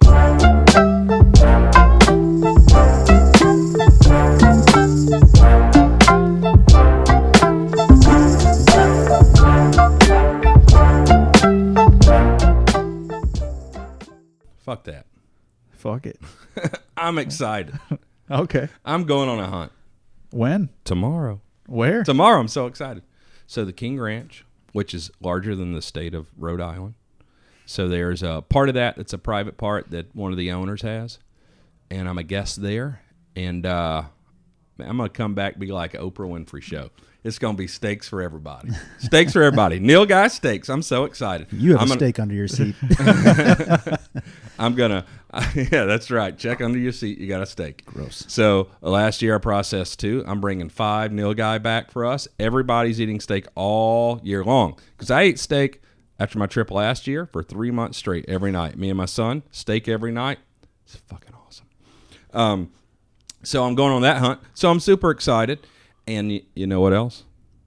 Fuck that. Fuck it. I'm excited. Okay. I'm going on a hunt. When? Tomorrow. Where? Tomorrow. I'm so excited. So the King Ranch, which is larger than the state of Rhode Island. So there's a part of that that's a private part that one of the owners has. And I'm a guest there. And I'm going to come back and be like an Oprah Winfrey show. It's going to be steaks for everybody. Steaks for everybody. Nilgai steaks. I'm so excited. You have a steak under your seat. I'm going to, yeah, that's right. Check under your seat. You got a steak. Gross. So last year I processed 2. I'm bringing 5 nilgai back for us. Everybody's eating steak all year long. Because I ate steak after my trip last year for 3 months straight every night. Me and my son, steak every night. It's fucking awesome. So I'm going on that hunt. So I'm super excited. And you know what else?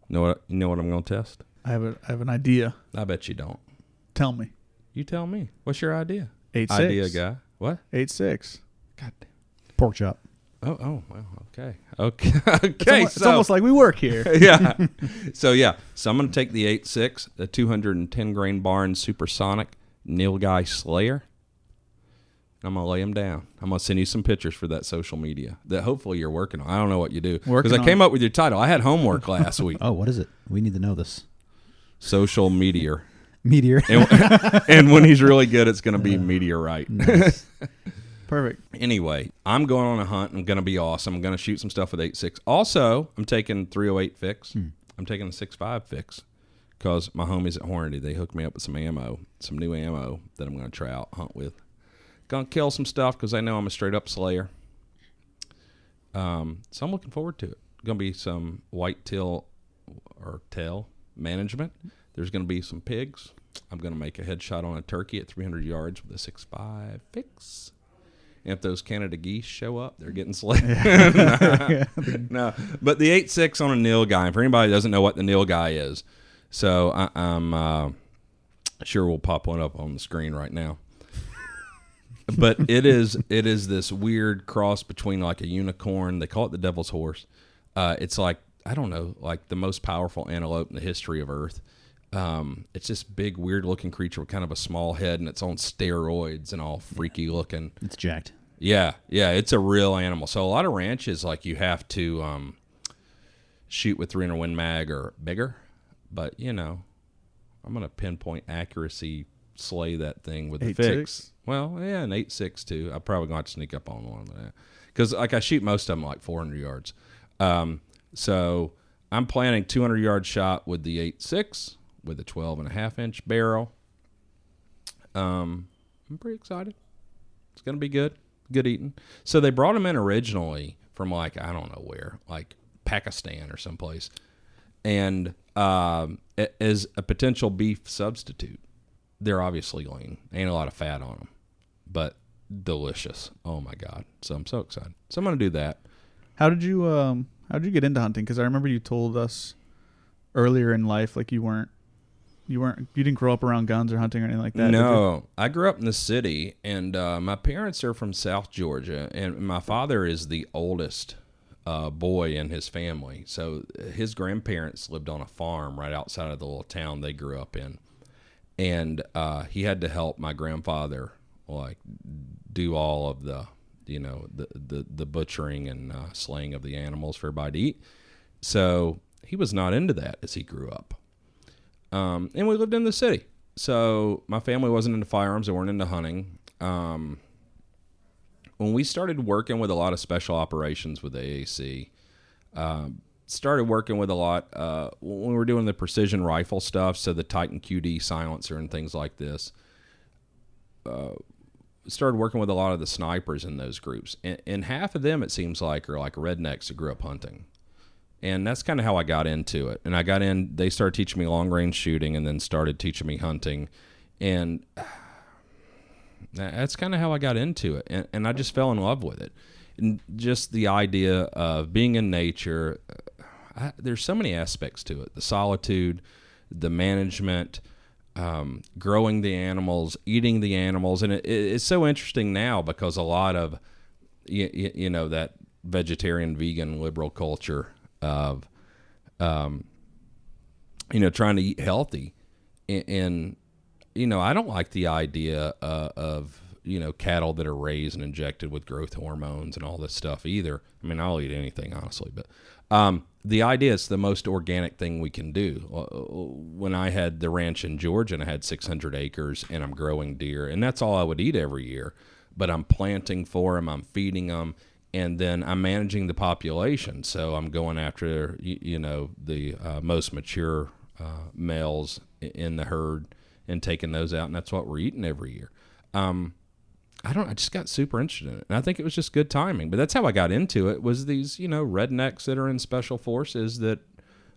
You know what I'm going to test? I have an idea. I bet you don't. Tell me. You tell me. What's your idea? 8-6. Idea guy. What? 8-6. God damn. Pork chop. Oh, well, okay. Okay. It's almost like we work here. Yeah. So I'm going to take the 8.6, the 210 grain barn supersonic nilgai slayer. I'm going to lay them down. I'm going to send you some pictures for that social media that hopefully you're working on. I don't know what you do. Because I came up with your title. I had homework last week. Oh, what is it? We need to know this. Social meteor. Meteor. And when he's really good, it's going to be meteorite. Nice. Perfect. Anyway, I'm going on a hunt. I'm going to be awesome. I'm going to shoot some stuff with 8.6. Also, I'm taking 308 fix. I'm taking a 6.5 fix because my homies at Hornady, they hooked me up with some ammo, some new ammo that I'm going to try out hunt with. Going to kill some stuff because I know I'm a straight-up slayer. So I'm looking forward to it. Going to be some whitetail or tail management. There's going to be some pigs. I'm going to make a headshot on a turkey at 300 yards with a 6.5 fix. And if those Canada geese show up, they're getting slayed. No. But the 8.6 on a nilgai, for anybody who doesn't know what the nilgai is, so I'm sure we'll pop one up on the screen right now. But it is this weird cross between like a unicorn. They call it the devil's horse. It's like, I don't know, like the most powerful antelope in the history of Earth. It's this big, weird-looking creature with kind of a small head, and it's on steroids and all freaky looking. It's jacked. Yeah, it's a real animal. So a lot of ranches, like you have to shoot with 300 Win Mag or bigger. But, I'm going to pinpoint accuracy slay that thing with the fix. Well, yeah, an 8.6 too. I'm probably going to sneak up on one of that. Because like I shoot most of them like 400 yards. So I'm planning 200-yard shot with the 8.6 with a 12.5-inch barrel. I'm pretty excited. It's going to be good. Good eating. So they brought them in originally from like, I don't know where, like Pakistan or someplace. And as a potential beef substitute. They're obviously lean. Ain't a lot of fat on them. But delicious. Oh, my God. So I'm so excited. So I'm going to do that. How did you get into hunting? Because I remember you told us earlier in life like you didn't grow up around guns or hunting or anything like that. No, I grew up in the city, and my parents are from South Georgia, and my father is the oldest boy in his family. So his grandparents lived on a farm right outside of the little town they grew up in, and he had to help my grandfather like do all of the the butchering and slaying of the animals for everybody to eat. So he was not into that as he grew up. And we lived in the city. So my family wasn't into firearms. They weren't into hunting. When we started working with a lot of special operations with AAC, started working with a lot when we were doing the precision rifle stuff, so the Titan QD silencer and things like this. Started working with a lot of the snipers in those groups. And half of them, it seems like, are like rednecks who grew up hunting. And that's kind of how I got into it. And I got in, they started teaching me long-range shooting and then started teaching me hunting. And that's kind of how I got into it. And I just fell in love with it. And just the idea of being in nature, there's so many aspects to it. The solitude, the management, growing the animals, eating the animals. And it's so interesting now because a lot of, you know, that vegetarian, vegan, liberal culture of, you know, trying to eat healthy. And you know, I don't like the idea of, you know, cattle that are raised and injected with growth hormones and all this stuff either. I mean, I'll eat anything, honestly. But the idea is the most organic thing we can do. When I had the ranch in Georgia and I had 600 acres and I'm growing deer, and that's all I would eat every year. But I'm planting for them, I'm feeding them, and then I'm managing the population. So I'm going after, you know, the most mature males in the herd and taking those out, and that's what we're eating every year. I just got super interested in it, and I think it was just good timing. But that's how I got into it, was these, you know, rednecks that are in special forces that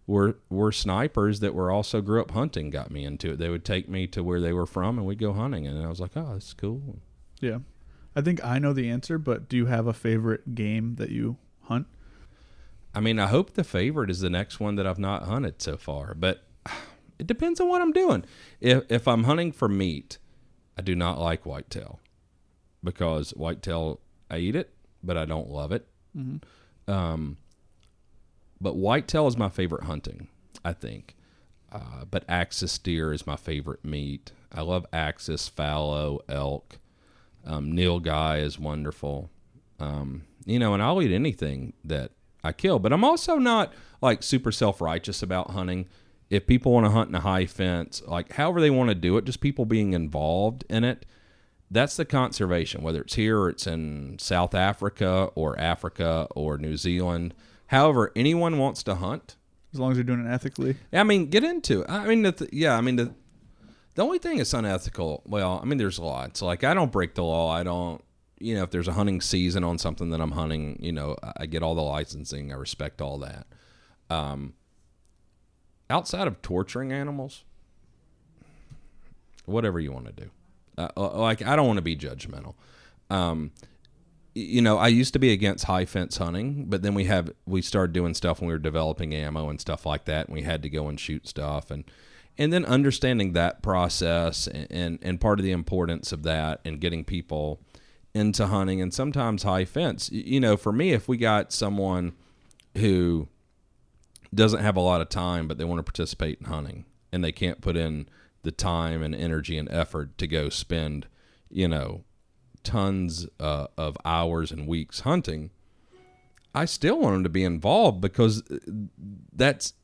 were snipers that were also grew up hunting got me into it. They would take me to where they were from, and we'd go hunting, and I was like, oh, that's cool. Yeah. I think I know the answer, but do you have a favorite game that you hunt? I mean, I hope the favorite is the next one that I've not hunted so far, but it depends on what I'm doing. If I'm hunting for meat, I do not like whitetail, because whitetail, I eat it, but I don't love it. Mm-hmm. But whitetail is my favorite hunting, I think. But axis deer is my favorite meat. I love axis, fallow, elk. Nilgai is wonderful. You know, and I'll eat anything that I kill. But I'm also not like super self-righteous about hunting. If people want to hunt in a high fence, like however they want to do it, just people being involved in it, that's the conservation, whether it's here or it's in South Africa or New Zealand. However, anyone wants to hunt. As long as you're doing it ethically. I mean, get into it. I mean, the only thing that's unethical, well, I mean, there's lots. Like, I don't break the law. I don't, you know, if there's a hunting season on something that I'm hunting, you know, I get all the licensing. I respect all that. Outside of torturing animals, whatever you want to do. Like, I don't want to be judgmental. You know, I used to be against high fence hunting, but then we started doing stuff when we were developing ammo and stuff like that, and we had to go and shoot stuff, and then understanding that process and part of the importance of that and getting people into hunting, and sometimes high fence. You know, for me, if we got someone who doesn't have a lot of time, but they want to participate in hunting, and they can't put in the time and energy and effort to go spend, you know, tons of hours and weeks hunting, I still want them to be involved, because that's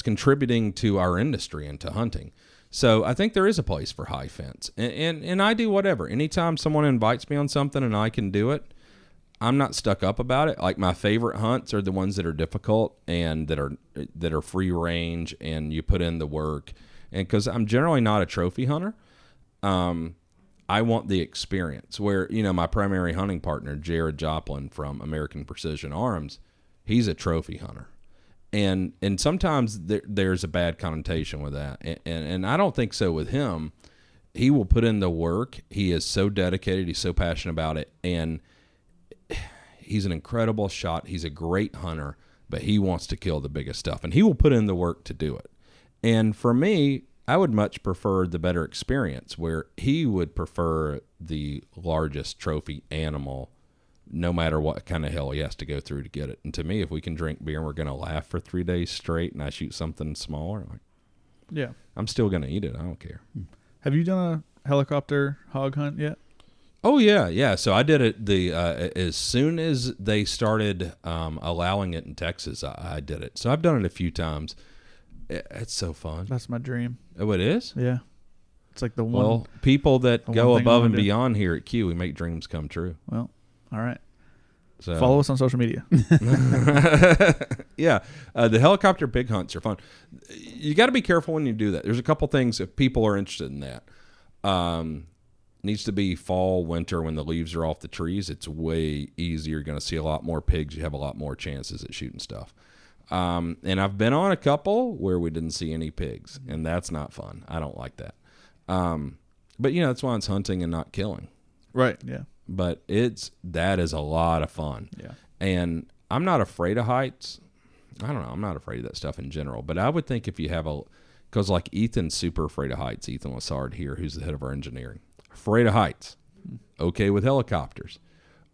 contributing to our industry and to hunting. So I think there is a place for high fence, and I do whatever. Anytime someone invites me on something and I can do it, I'm not stuck up about it. Like, my favorite hunts are the ones that are difficult and that are free range, and you put in the work. And because I'm generally not a trophy hunter, I want the experience. Where, you know, my primary hunting partner, Jared Joplin from American Precision Arms, he's a trophy hunter. And sometimes there's a bad connotation with that. And I don't think so with him. He will put in the work. He is so dedicated. He's so passionate about it. And he's an incredible shot. He's a great hunter, but he wants to kill the biggest stuff. And he will put in the work to do it. And for me, I would much prefer the better experience, where he would prefer the largest trophy animal, no matter what kind of hell he has to go through to get it. And to me, if we can drink beer and we're going to laugh for 3 days straight and I shoot something smaller, like, yeah, I'm still going to eat it. I don't care. Have you done a helicopter hog hunt yet? Oh, yeah. So I did it as soon as they started allowing it in Texas, I did it. So I've done it a few times. It's so fun. That's my dream. Oh, it is? Yeah. It's like the one. Well, people that go above and beyond here at Q, we make dreams come true. Well, all right. So follow us on social media. Yeah. The helicopter pig hunts are fun. You got to be careful when you do that. There's a couple things if people are interested in that. Needs to be fall, winter, when the leaves are off the trees. It's way easier. You're going to see a lot more pigs. You have a lot more chances at shooting stuff. And I've been on a couple where we didn't see any pigs, and that's not fun. I don't like that. But you know, that's why it's hunting and not killing. Right. Yeah. But that is a lot of fun. Yeah. And I'm not afraid of heights. I don't know. I'm not afraid of that stuff in general, but I would think if you have Because like Ethan's super afraid of heights. Ethan Lassard here, who's the head of our engineering, afraid of heights. Okay with helicopters,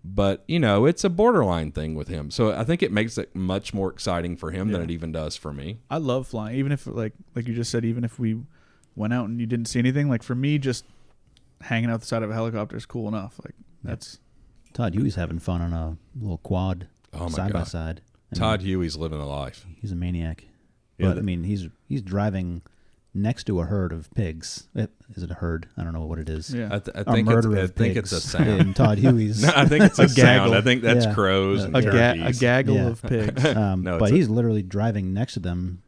but it's a borderline thing with him. So I think it makes it much more exciting for him than it even does for me. I love flying, even if like you just said, even if we went out and you didn't see anything. Like for me, just hanging out the side of a helicopter is cool enough. Like that's. Todd Huey's having fun on a little quad side by side. Todd Huey's living the life. He's a maniac. Yeah, But I mean, he's driving next to a herd of pigs. Is it a herd? I don't know what it is. Yeah. I think it's a sound. In Todd Huey's. No, I think it's a sound. gaggle. I think that's Yeah. crows and A turkeys. gaggle Yeah. of pigs. No, But he's literally driving next to them,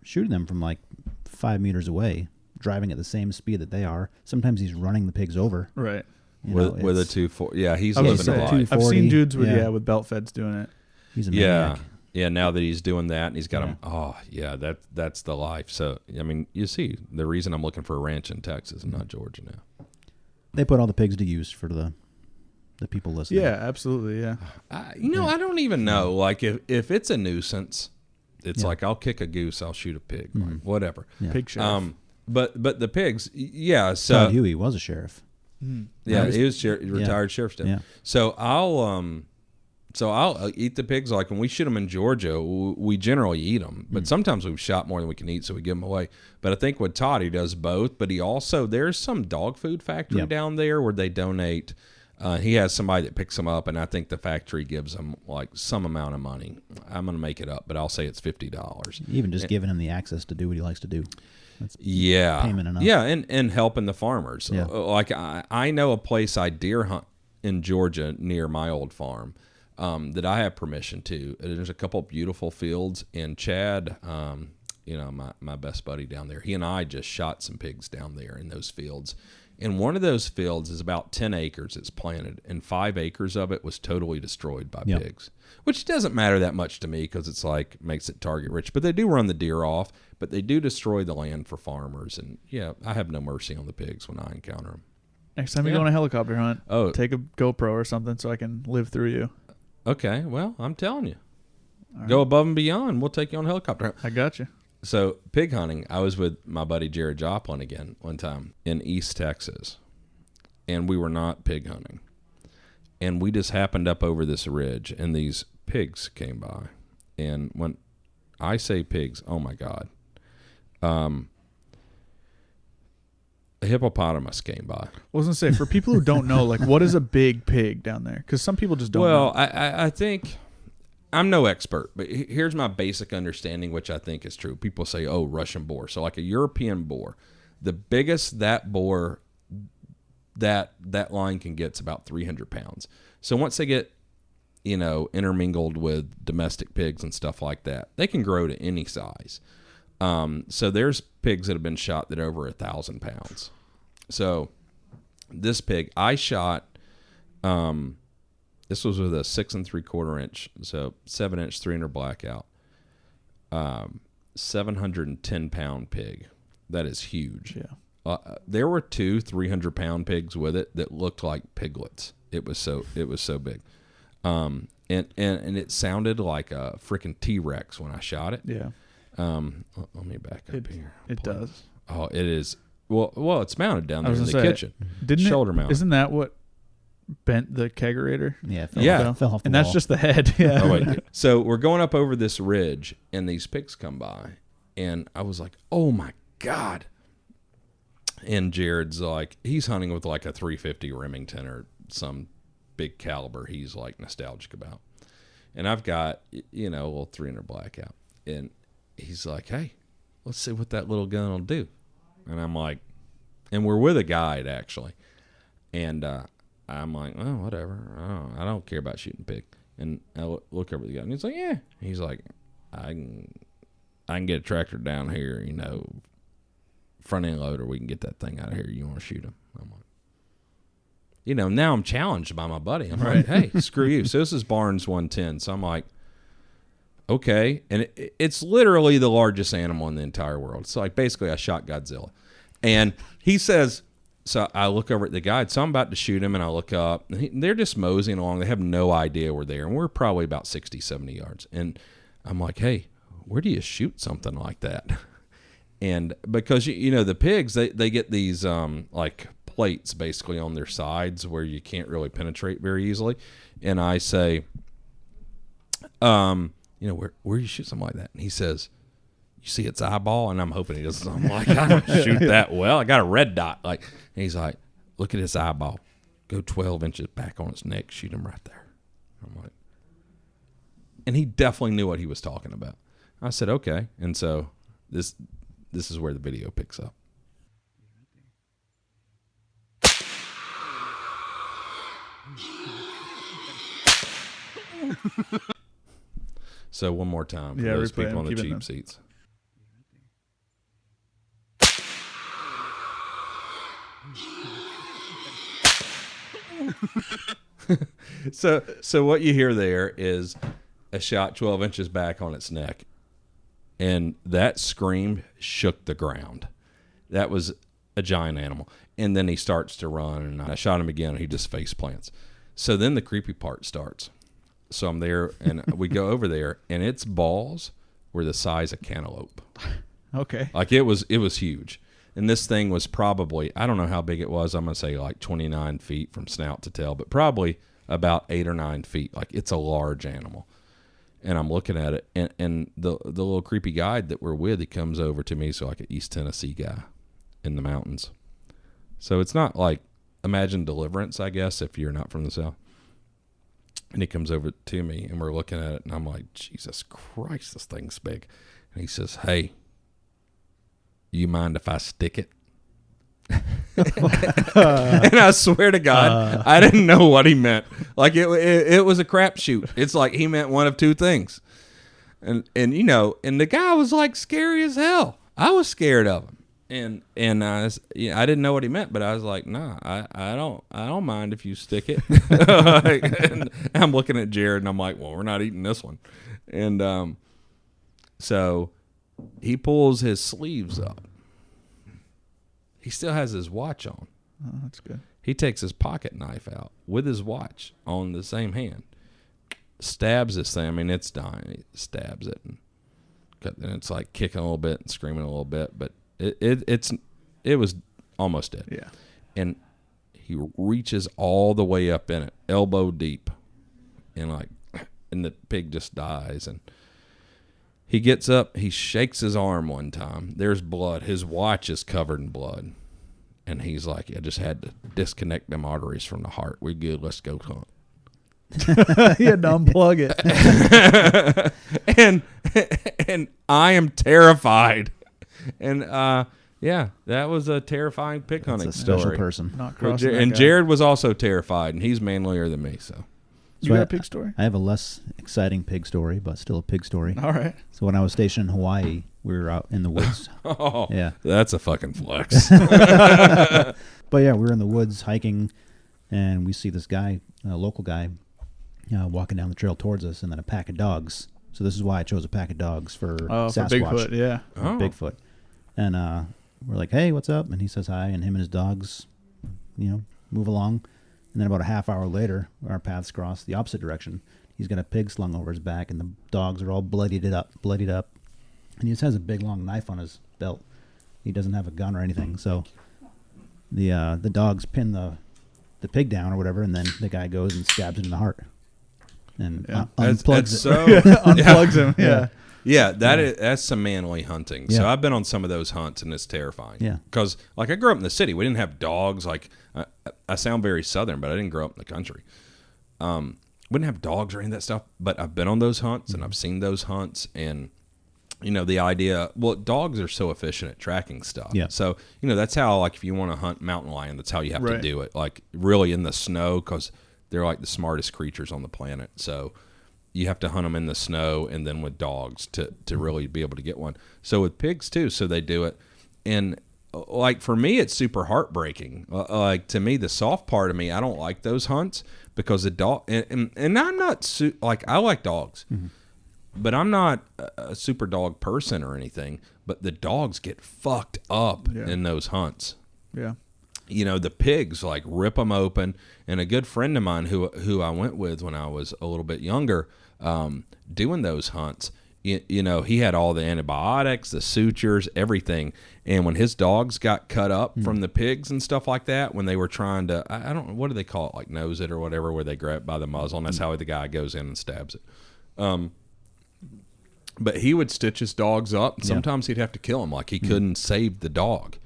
shooting them from like 5 meters away, driving at the same speed that they are. Sometimes he's running the pigs over. Right. with a 240. Yeah, he's I was living gonna the say, life. I've seen 240, dudes with yeah. with belt feds doing it. He's a Yeah. maniac. Yeah, now that he's doing that and he's got Yeah. him, oh, yeah, that's the life. So, I mean, you see, the reason I'm looking for a ranch in Texas and not Georgia now. They put all the pigs to use for the people listening. Yeah, absolutely. Yeah. I don't even know. Like, if it's a nuisance, it's Yeah. like I'll kick a goose, I'll shoot a pig, like, whatever. Yeah. Pig sheriff. But the pigs, yeah, so. Todd Huey was a sheriff. Yeah, he was retired sheriff's deputy. Yeah. So I'll eat the pigs. Like when we shoot them in Georgia, we generally eat them, but sometimes we've shot more than we can eat, so we give them away. But I think with Todd, he does both. But he also, there's some dog food factory down there where they donate. He has somebody that picks them up, and I think the factory gives them like some amount of money. I'm gonna make it up, but I'll say it's $50. Even just giving him the access to do what he likes to do. That's payment enough. Yeah, and helping the farmers. Yeah. Like I know a place I deer hunt in Georgia near my old farm that I have permission to. There's a couple of beautiful fields, and Chad, my best buddy down there, he and I just shot some pigs down there in those fields. And one of those fields is about 10 acres it's planted, and 5 acres of it was totally destroyed by pigs, which doesn't matter that much to me because it's like makes it target rich. But they do run the deer off, but they do destroy the land for farmers. And yeah, I have no mercy on the pigs when I encounter them. Next time you go on a helicopter hunt, Oh. take a GoPro or something so I can live through you. Okay, well, I'm telling you. Go above and beyond. We'll take you on a helicopter. I got you. So pig hunting, I was with my buddy Jared Joplin again one time in East Texas, and we were not pig hunting. And we just happened up over this ridge, and these pigs came by. And when I say pigs, oh my God, a hippopotamus came by. I was gonna say, for people who don't know, like, what is a big pig down there? Because some people just don't Well, know. I think I'm no expert, but here's my basic understanding, which I think is true. People say, oh, Russian boar. So like a European boar, the biggest that boar, that line can get is about 300 pounds. So once they get, intermingled with domestic pigs and stuff like that, they can grow to any size. So there's pigs that have been shot that are over 1,000 pounds. So this pig I shot, this was with a 6 3/4 inch, so 7-inch 300 Blackout, 710-pound pig. That is huge. Yeah. There were 2 300-pound pigs with it that looked like piglets. It was so big, and it sounded like a freaking T-Rex when I shot it. Yeah. Let me back up here. It does. Oh, it is. Well, it's mounted down I there was in the gonna say, kitchen. Didn't Shoulder it, mount. Isn't that what bent the kegerator? Yeah. Fell off the And that's wall. just the head. Yeah. Oh, wait. So we're going up over this ridge, and these pigs come by, and I was like, "Oh my God!" And Jared's like, he's hunting with like a 350 Remington or some big caliber he's like nostalgic about, and I've got a little 300 Blackout, and he's like, "Hey, let's see what that little gun will do," and I'm like, and we're with a guide actually, and I'm like, "Oh, whatever. I don't care about shooting pig." And I look over the guy, and he's like, "Yeah." He's like, I can get a tractor down here, front end loader. We can get that thing out of here. You want to shoot him?" I'm like, now I'm challenged by my buddy. I'm like, "Hey, screw you." So this is Barnes 110. So I'm like, okay. And it's literally the largest animal in the entire world. So like basically I shot Godzilla. And he says, so I look over at the guide. So I'm about to shoot him, and I look up. And they're just moseying along. They have no idea we're there. And we're probably about 60, 70 yards. And I'm like, "Hey, where do you shoot something like that?" And because you know the pigs, they get these like plates basically on their sides where you can't really penetrate very easily. And I say, you know, where you shoot something like that? And he says, you see its eyeball? And I'm hoping he doesn't. I'm like, I don't shoot that well. I got a red dot. Like, and he's like, look at its eyeball. Go 12 inches back on its neck. Shoot him right there. I'm like, and he definitely knew what he was talking about. I said, okay. And so this is where the video picks up. So one more time for those people on the cheap seats. So what you hear there is a shot 12 inches back on its neck, and that scream shook the ground. That was a giant animal. And then he starts to run, and I shot him again, and he just face plants. So then the creepy part starts. So I'm there, and we go over there, and its balls were the size of cantaloupe. Okay. Like it was huge. And this thing was probably, I don't know how big it was. I'm going to say like 29 feet from snout to tail, but probably about 8 or 9 feet. Like it's a large animal. And I'm looking at it, and the little creepy guide that we're with, he comes over to me, so like an East Tennessee guy in the mountains. So it's not like, imagine Deliverance, I guess, if you're not from the South. And he comes over to me, and we're looking at it, and I'm like, Jesus Christ, this thing's big. And he says, hey, you mind if I stick it? And I swear to God, I didn't know what he meant. Like it was a crapshoot. It's like he meant one of two things. And you know, and the guy was like scary as hell. I was scared of him. And I didn't know what he meant, but I was like, nah, I don't mind if you stick it. And I'm looking at Jared, and I'm like, well, we're not eating this one. And so he pulls his sleeves up. He still has his watch on. Oh, that's good. He takes his pocket knife out with his watch on the same hand. Stabs this thing. I mean, it's dying. He stabs it, and it's like kicking a little bit and screaming a little bit, but it was almost dead. Yeah. And he reaches all the way up in it, elbow deep, and the pig just dies. And he gets up, he shakes his arm one time. There's blood. His watch is covered in blood. And he's like, I just had to disconnect them arteries from the heart. We're good. Let's go hunt. He had to unplug it. and I am terrified. And yeah, that was a terrifying pig hunting story. Special person. Not crossing that and guy. Jared was also terrified, and he's manlier than me, so. You got a pig story? I have a less exciting pig story, but still a pig story. All right. So when I was stationed in Hawaii, we were out in the woods. Oh, yeah. That's a fucking flex. But yeah, we were in the woods hiking, and we see this guy, a local guy, walking down the trail towards us, and then a pack of dogs. So this is why I chose a pack of dogs for Sasquatch. For Bigfoot, yeah. For Bigfoot. And we're like, hey, what's up? And he says hi, and him and his dogs, move along. And then about a half hour later, our paths cross the opposite direction. He's got a pig slung over his back, and the dogs are all bloodied up. And he just has a big, long knife on his belt. He doesn't have a gun or anything. So the dogs pin the pig down or whatever, and then the guy goes and stabs it in the heart. And unplugs it. So, unplugs him, yeah. Yeah, that's some manly hunting. Yeah. So I've been on some of those hunts, and it's terrifying. Yeah. Because, I grew up in the city. We didn't have dogs. I sound very Southern, but I didn't grow up in the country. We didn't have dogs or any of that stuff, but I've been on those hunts, and I've seen those hunts, and, the idea, dogs are so efficient at tracking stuff. Yeah. So, that's how, if you want to hunt mountain lion, that's how you have to do it. Really in the snow, because they're, the smartest creatures on the planet. So you have to hunt them in the snow and then with dogs to really be able to get one. So with pigs too, so they do it. And for me, it's super heartbreaking. To me, the soft part of me, I don't like those hunts because the dog, and I'm not, I like dogs, but I'm not a super dog person or anything, but the dogs get fucked up in those hunts. Yeah. The pigs rip them open. And a good friend of mine who I went with when I was a little bit younger, doing those hunts, you know, he had all the antibiotics, the sutures, everything. And when his dogs got cut up from the pigs and stuff like that, when they were trying to, I don't know, what do they call it, like nose it or whatever, where they grab by the muzzle, and that's how the guy goes in and stabs it. But he would stitch his dogs up, and sometimes he'd have to kill them, like he couldn't save the dog.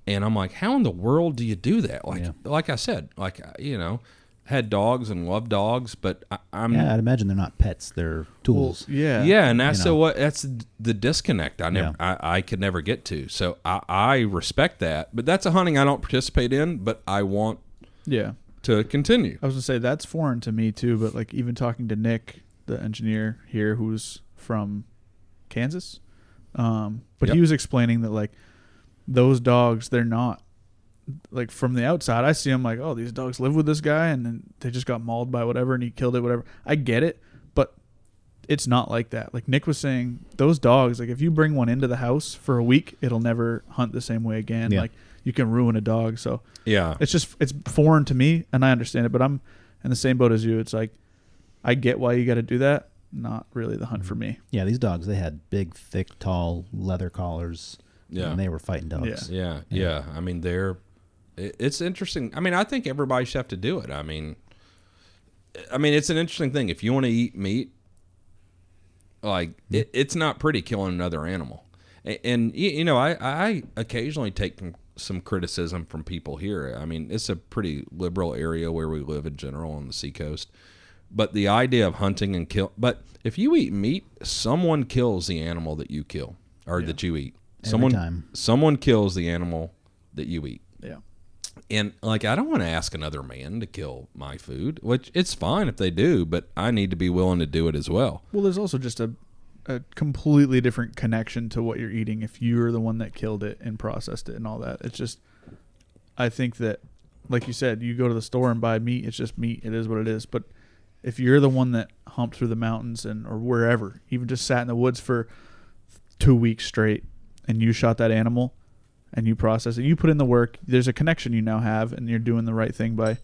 And I'm like, how in the world do you do that? Like I said, like, you know, had dogs and loved dogs, but I'm I'd imagine they're not pets; they're tools. Well, yeah, and that's that's the disconnect I could never get to. So I respect that, but that's a hunting I don't participate in, but I want to continue. I was gonna say that's foreign to me too, but like even talking to Nick, the engineer here, who's from Kansas, but he was explaining that like those dogs, they're not. Like from the outside, I see them like, oh, these dogs live with this guy, and then they just got mauled by whatever, and he killed it, whatever. I get it, but it's not like that. Like Nick was saying, those dogs, like if you bring one into the house for a week, it'll never hunt the same way again. Like you can ruin a dog. So it's foreign to me, and I understand it, but I'm in the same boat as you. It's like I get why you got to do that. Not really the hunt for me. Yeah, these dogs, they had big, thick, tall leather collars. And they were fighting dogs. Yeah. I mean, it's interesting. I mean, I think everybody should have to do it. I mean, it's an interesting thing. If you want to eat meat, like it's not pretty killing another animal. And you know, I occasionally take some criticism from people here. I mean, it's a pretty liberal area where we live in general on the seacoast. But the idea of hunting and kill, but if you eat meat, someone kills the animal that you kill or that you eat. Someone kills the animal that you eat. Yeah. And like, I don't want to ask another man to kill my food, which it's fine if they do, but I need to be willing to do it as well. Well, there's also just a completely different connection to what you're eating if you're the one that killed it and processed it and all that. It's just, I think that, like you said, you go to the store and buy meat, it's just meat. It is what it is. But if you're the one that humped through the mountains or wherever, even just sat in the woods for 2 weeks straight, and you shot that animal and you process it, you put in the work, there's a connection you now have, and you're doing the right thing by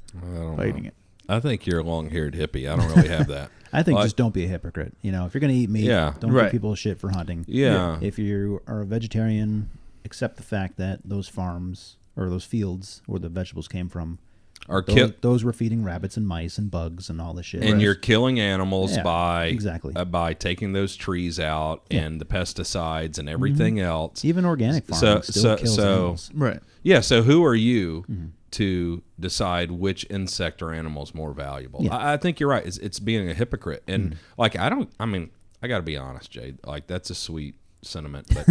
eating it. I think you're a long-haired hippie. I don't really have that. I think just don't be a hypocrite. You know, if you're going to eat meat, don't give people shit for hunting. Yeah. If you are a vegetarian, accept the fact that those farms or those fields where the vegetables came from, those were feeding rabbits and mice and bugs and all this shit. And you're killing animals by taking those trees out and the pesticides and everything else. Even organic farming still kills animals. Right. Yeah, so who are you to decide which insect or animal is more valuable? Yeah. I think you're right. It's being a hypocrite. And like, I got to be honest, Jade. Like, that's a sweet sentiment, but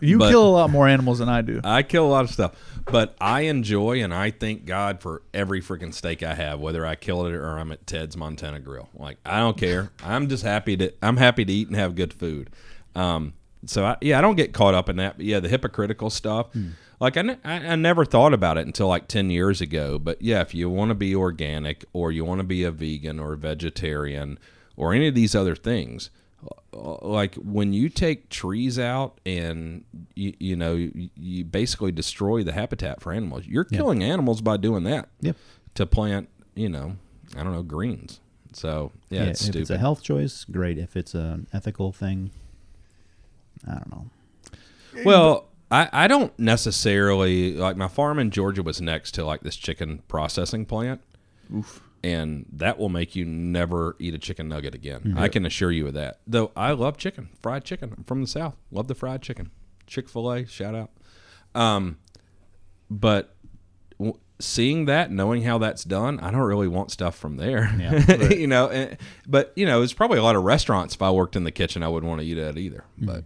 you kill a lot more animals than I do. I kill a lot of stuff, but I enjoy and I thank God for every freaking steak I have, whether I kill it or I'm at Ted's Montana Grill. Like, I don't care. I'm happy to eat and have good food. So I don't get caught up in that. But yeah, the hypocritical stuff. Like I never thought about it until like 10 years ago. But yeah, if you want to be organic or you want to be a vegan or a vegetarian or any of these other things, like when you take trees out and you basically destroy the habitat for animals, you're killing animals by doing that. Yep. To plant, I don't know, greens. So it's if stupid. It's a health choice, great. If it's an ethical thing, I don't know. Well, I don't necessarily, like, my farm in Georgia was next to like this chicken processing plant. Oof. And that will make you never eat a chicken nugget again. I can assure you of that. Though I love chicken, fried chicken. I'm from the South. Love the fried chicken. Chick-fil-A, shout out. But seeing that, knowing how that's done, I don't really want stuff from there. Yeah, right. But there's probably a lot of restaurants, if I worked in the kitchen, I wouldn't want to eat at either. But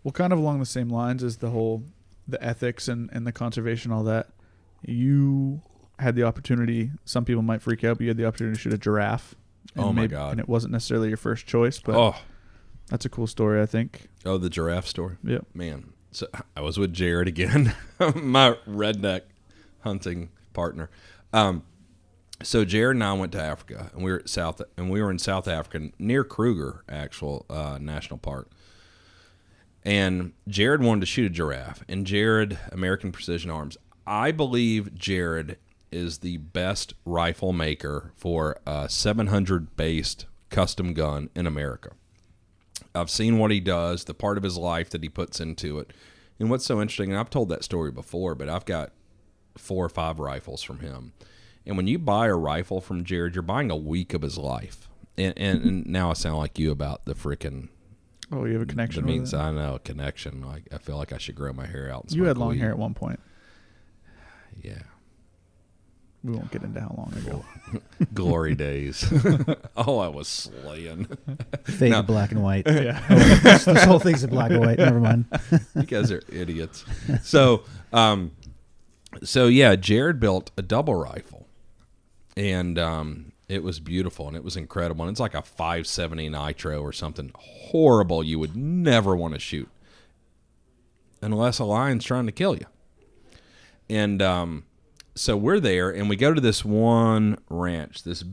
well, kind of along the same lines as the ethics and the conservation, all that, you had the opportunity, some people might freak out, but you had the opportunity to shoot a giraffe. Oh my God. And it wasn't necessarily your first choice, but that's a cool story, I think. Oh, the giraffe story? Yep. Man. So I was with Jared again, my redneck hunting partner. So Jared and I went to Africa, and we were in South Africa near Kruger, actual national park. And Jared wanted to shoot a giraffe, and Jared, American Precision Arms, I believe Jared is the best rifle maker for a 700 based custom gun in America. I've seen what he does, the part of his life that he puts into it. And what's so interesting, and I've told that story before, but I've got 4 or 5 rifles from him. And when you buy a rifle from Jared, you're buying a week of his life. And now I sound like you about the freaking... Oh, you have a connection That means with it? I know, a connection. I feel like I should grow my hair out. And You had smoke long weed. hair at one point. Yeah. We won't get into how long ago. Glory days. Oh, I was slaying. Fade No. to black and white. Yeah. This whole thing's in black and white. Never mind. You guys are idiots. So yeah, Jared built a double rifle, and it was beautiful and it was incredible. And it's like a 570 nitro or something horrible. You would never want to shoot unless a lion's trying to kill you. And so we're there, and we go to this one ranch, this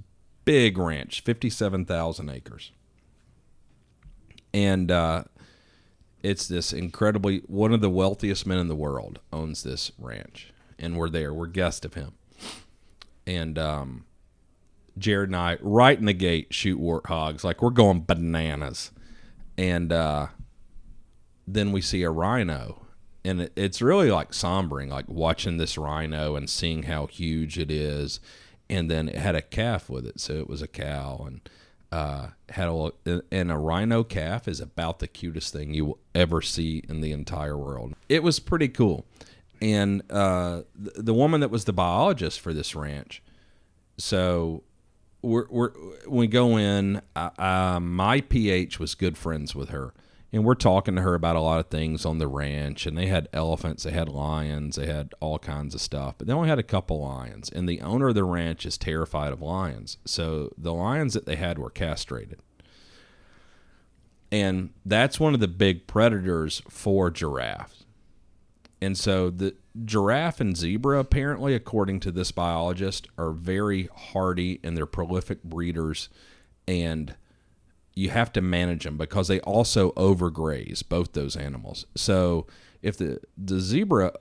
big ranch, 57,000 acres, and it's this incredibly, one of the wealthiest men in the world owns this ranch. And we're there. We're guests of him. And Jared and I, right in the gate, shoot warthogs. Like, we're going bananas. And then we see a rhino. And it's really, like, sombering, like, watching this rhino and seeing how huge it is. And then it had a calf with it. So it was a cow. And a rhino calf is about the cutest thing you will ever see in the entire world. It was pretty cool. And the woman that was the biologist for this ranch, so we go in. My PH was good friends with her, and we're talking to her about a lot of things on the ranch. And they had elephants, they had lions, they had all kinds of stuff. But they only had a couple lions, and the owner of the ranch is terrified of lions. So the lions that they had were castrated. And that's one of the big predators for giraffes. And so the giraffe and zebra, apparently, according to this biologist, are very hardy and they're prolific breeders. And you have to manage them because they also overgraze, both those animals. So if the zebra,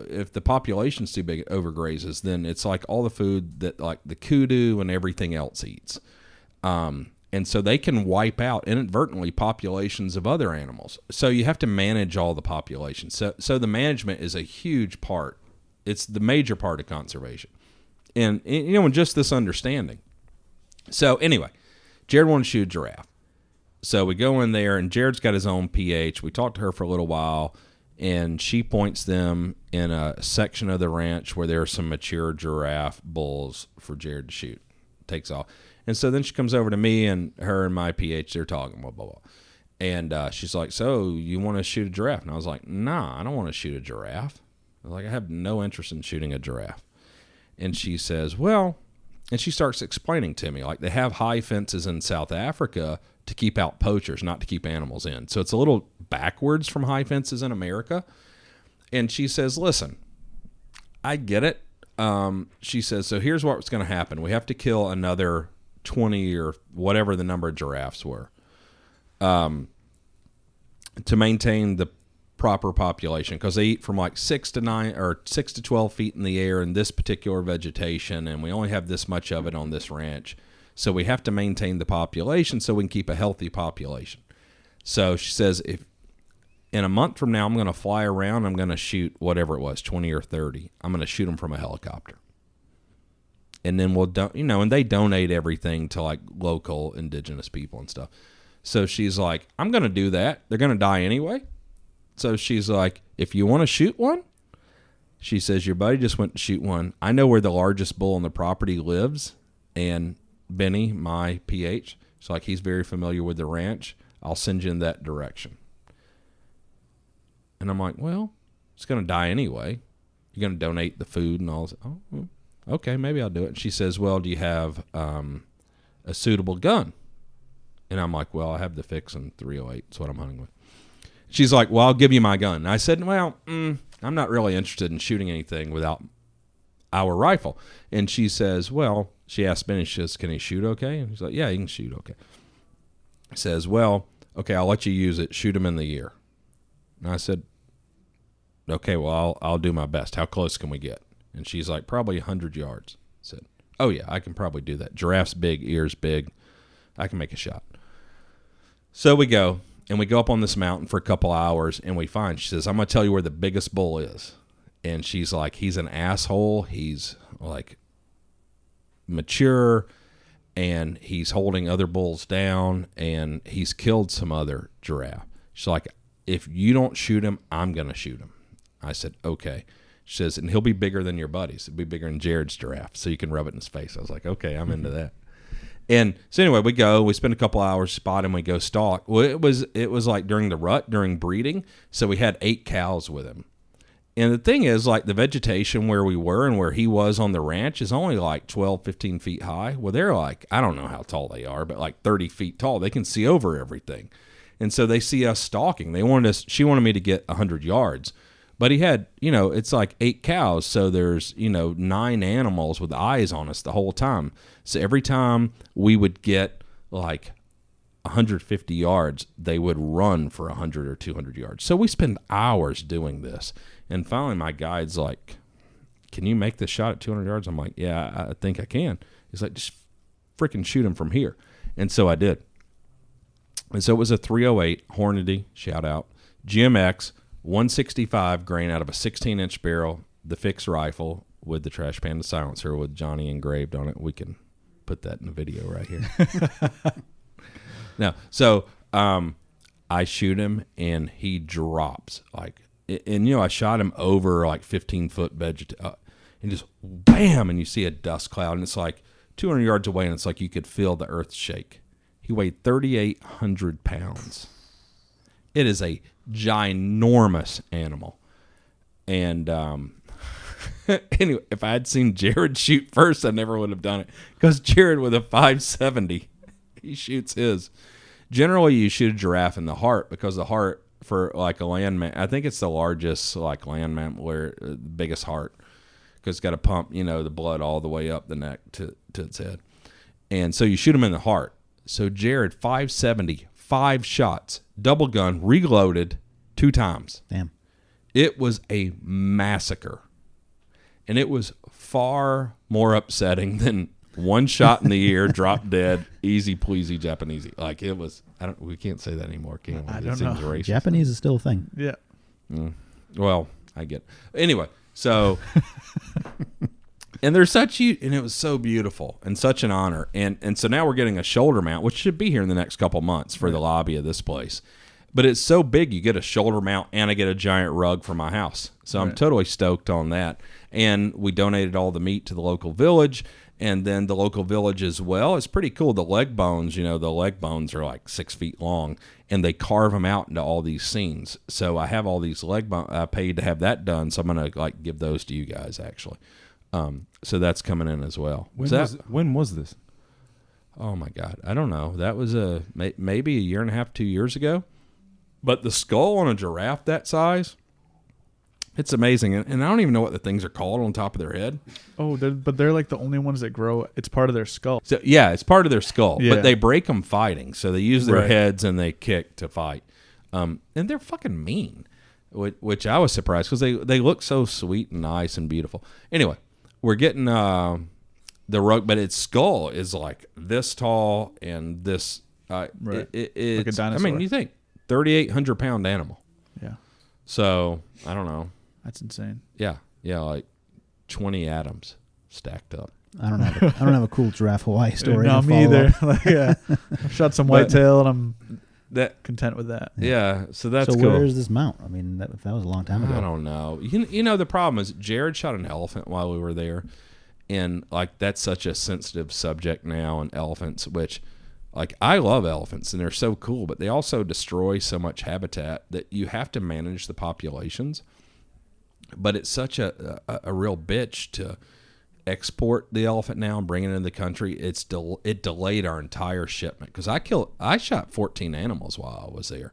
if the population's too big, it overgrazes, then it's like all the food that like the kudu and everything else eats. And so they can wipe out inadvertently populations of other animals. So you have to manage all the populations. So the management is a huge part. It's the major part of conservation. And, you know, just this understanding. So anyway, Jared wanted to shoot a giraffe. So we go in there, and Jared's got his own PH. We talked to her for a little while, and she points them in a section of the ranch where there are some mature giraffe bulls for Jared to shoot. Takes off. And so then she comes over to me, and her and my PH, they're talking, blah, blah, blah. And she's like, so you want to shoot a giraffe? And I was like, nah, I don't want to shoot a giraffe. I was like, I have no interest in shooting a giraffe. And she says, well, and she starts explaining to me, like they have high fences in South Africa to keep out poachers, not to keep animals in. So it's a little backwards from high fences in America. And she says, listen, I get it. She says, so here's what's going to happen. We have to kill another 20 or whatever the number of giraffes were to maintain the proper population, because they eat from like 6 to 9 or 6 to 12 feet in the air in this particular vegetation, and we only have this much of it on this ranch. So we have to maintain the population so we can keep a healthy population. So she says, if in a month from now I'm going to fly around, I'm going to shoot whatever it was, 20 or 30. I'm going to shoot them from a helicopter. And then and they donate everything to like local indigenous people and stuff. So she's like, I'm going to do that. They're going to die anyway. So she's like, if you want to shoot one, she says, your buddy just went to shoot one. I know where the largest bull on the property lives. And Benny, my PH, she's like, he's very familiar with the ranch. I'll send you in that direction. And I'm like, well, it's going to die anyway. You're going to donate the food and all. Oh, okay, maybe I'll do it. And she says, well, do you have a suitable gun? And I'm like, well, I have the Fixin 308. That's what I'm hunting with. She's like, well, I'll give you my gun. And I said, well, I'm not really interested in shooting anything without our rifle. And she says, well, she asked Benny, she says, can he shoot okay? And he's like, yeah, he can shoot okay. Says, well, okay, I'll let you use it. Shoot him in the ear. And I said, okay, well, I'll do my best. How close can we get? And she's like, probably 100 yards. I said, oh, yeah, I can probably do that. Giraffe's big, ears big. I can make a shot. So we go up on this mountain for a couple hours, and we find, she says, I'm going to tell you where the biggest bull is. And she's like, he's an asshole. He's like mature, and he's holding other bulls down, and he's killed some other giraffe. She's like, if you don't shoot him, I'm going to shoot him. I said, okay. She says, and he'll be bigger than your buddies. He'll be bigger than Jared's giraffe, so you can rub it in his face. I was like, okay, I'm into that. And so anyway, we spend a couple hours, spot him, we go stalk. Well, it was like during the rut, during breeding, so we had 8 cows with him. And the thing is, like, the vegetation where we were and where he was on the ranch is only like 12, 15 feet high. Well, they're like, I don't know how tall they are, but like 30 feet tall. They can see over everything. And so they see us stalking. She wanted me to get 100 yards. But he had, it's like 8 cows, so there's, 9 animals with eyes on us the whole time. So every time we would get like 150 yards, they would run for 100 or 200 yards. So we spend hours doing this. And finally, my guide's like, can you make this shot at 200 yards? I'm like, yeah, I think I can. He's like, just freaking shoot him from here. And so I did. And so it was a 308 Hornady, shout out, GMX, 165 grain out of a 16-inch barrel, the fixed rifle with the Trash Panda silencer with Johnny engraved on it. We can put that in the video right here. Now, so I shoot him, and he drops like, and I shot him over like 15-foot and just bam, and you see a dust cloud, and it's like 200 yards away, and it's like you could feel the earth shake. He weighed 3,800 pounds. It is a ginormous animal. And anyway, if I had seen Jared shoot first, I never would have done it, because Jared with a 570, he shoots his. Generally, you shoot a giraffe in the heart, because the heart, for like a land mammal, I think it's the largest like land mammal, where the biggest heart, because it's got to pump the blood all the way up the neck to its head, and so you shoot him in the heart. So Jared, 570, 5 shots, double gun, reloaded 2 times. Damn, it was a massacre, and it was far more upsetting than 1 shot in the ear, drop dead, easy pleasy Japanese. Like, it was. We can't say that anymore, can we? I don't know. Racist. Japanese is still a thing. Yeah. Well, I get it. Anyway, so and there's such and it was so beautiful and such an honor. And so now we're getting a shoulder mount, which should be here in the next couple months for the lobby of this place. But it's so big, you get a shoulder mount, and I get a giant rug for my house. So I'm totally stoked on that. And we donated all the meat to the local village. And then the local village as well. It's pretty cool. The leg bones, the leg bones are like 6 feet long, and they carve them out into all these scenes. So I have all these leg bones. I paid to have that done, so I'm going to like give those to you guys, actually. So that's coming in as well. When was this? Oh, my God. I don't know. That was maybe a year and a half, 2 years ago. But the skull on a giraffe that size, it's amazing. And I don't even know what the things are called on top of their head. Oh, they're like the only ones that grow. It's part of their skull. So, yeah, it's part of their skull. Yeah. But they break them fighting. So they use their heads and they kick to fight. And they're fucking mean, which I was surprised, because they look so sweet and nice and beautiful. Anyway, we're getting the rug, but its skull is like this tall and this. Right. It's like a dinosaur. I mean, you think 3,800-pound animal. Yeah. So I don't know. That's insane. Yeah, like 20 atoms stacked up. I don't have a cool giraffe Hawaii story. No, me either. I've shot some whitetail, and I'm content with that. Yeah, so that's cool. cool. Where is this mount? I mean, that was a long time ago. I don't know. The problem is Jared shot an elephant while we were there, and like that's such a sensitive subject now, and elephants, which like I love elephants and they're so cool, but they also destroy so much habitat that you have to manage the populations. But it's such a real bitch to export the elephant now and bring it into the country. It delayed our entire shipment, because I shot 14 animals while I was there,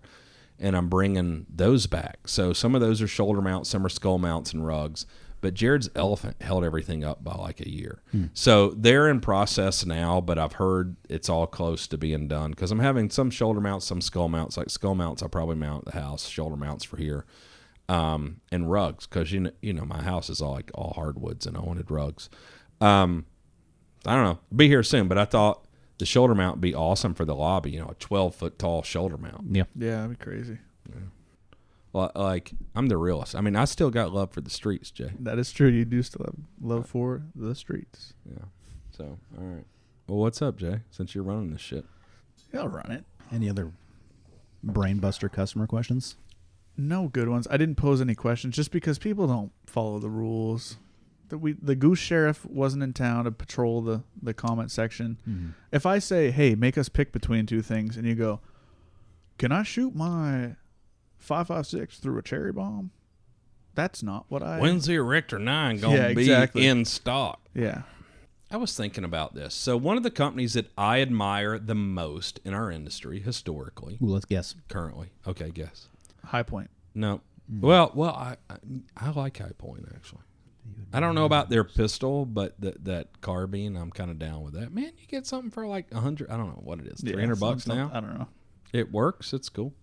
and I'm bringing those back. So some of those are shoulder mounts, some are skull mounts and rugs. But Jared's elephant held everything up by like a year. So they're in process now, but I've heard it's all close to being done, because I'm having some shoulder mounts, some skull mounts. Like skull mounts, I'll probably mount at the house, shoulder mounts for here, and rugs, because you know my house is all hardwoods, and I wanted rugs. I don't know, be here soon, but I thought The shoulder mount would be awesome for the lobby. You know, a 12-foot tall shoulder mount. Yeah. Yeah, that'd be crazy. Yeah. Well, like, I'm the realist. I mean, I still got love for the streets, Jay. That is true. You do still have love for the streets. Yeah. So, all right. Well, what's up, Jay? Since you're running this shit. Yeah, I'll run it. Any other brainbuster customer questions? No good ones. I didn't pose any questions just because people don't follow the rules. The goose sheriff wasn't in town to patrol the comment section. Mm-hmm. If I say, hey, make us pick between two things, and you go, can I shoot my 5.56 through a cherry bomb? That's not what I... When's the Erector 9 going to be in stock? Yeah. I was thinking about this. So one of the companies that I admire the most in our industry historically... Ooh, let's guess. Currently. Okay, guess. High Point. No. Well, I like High Point, actually. I don't know about their pistol, but that carbine, I'm kind of down with that. Man, you get something for like $100. I don't know what it is. $300 now? I don't know. It works. It's cool.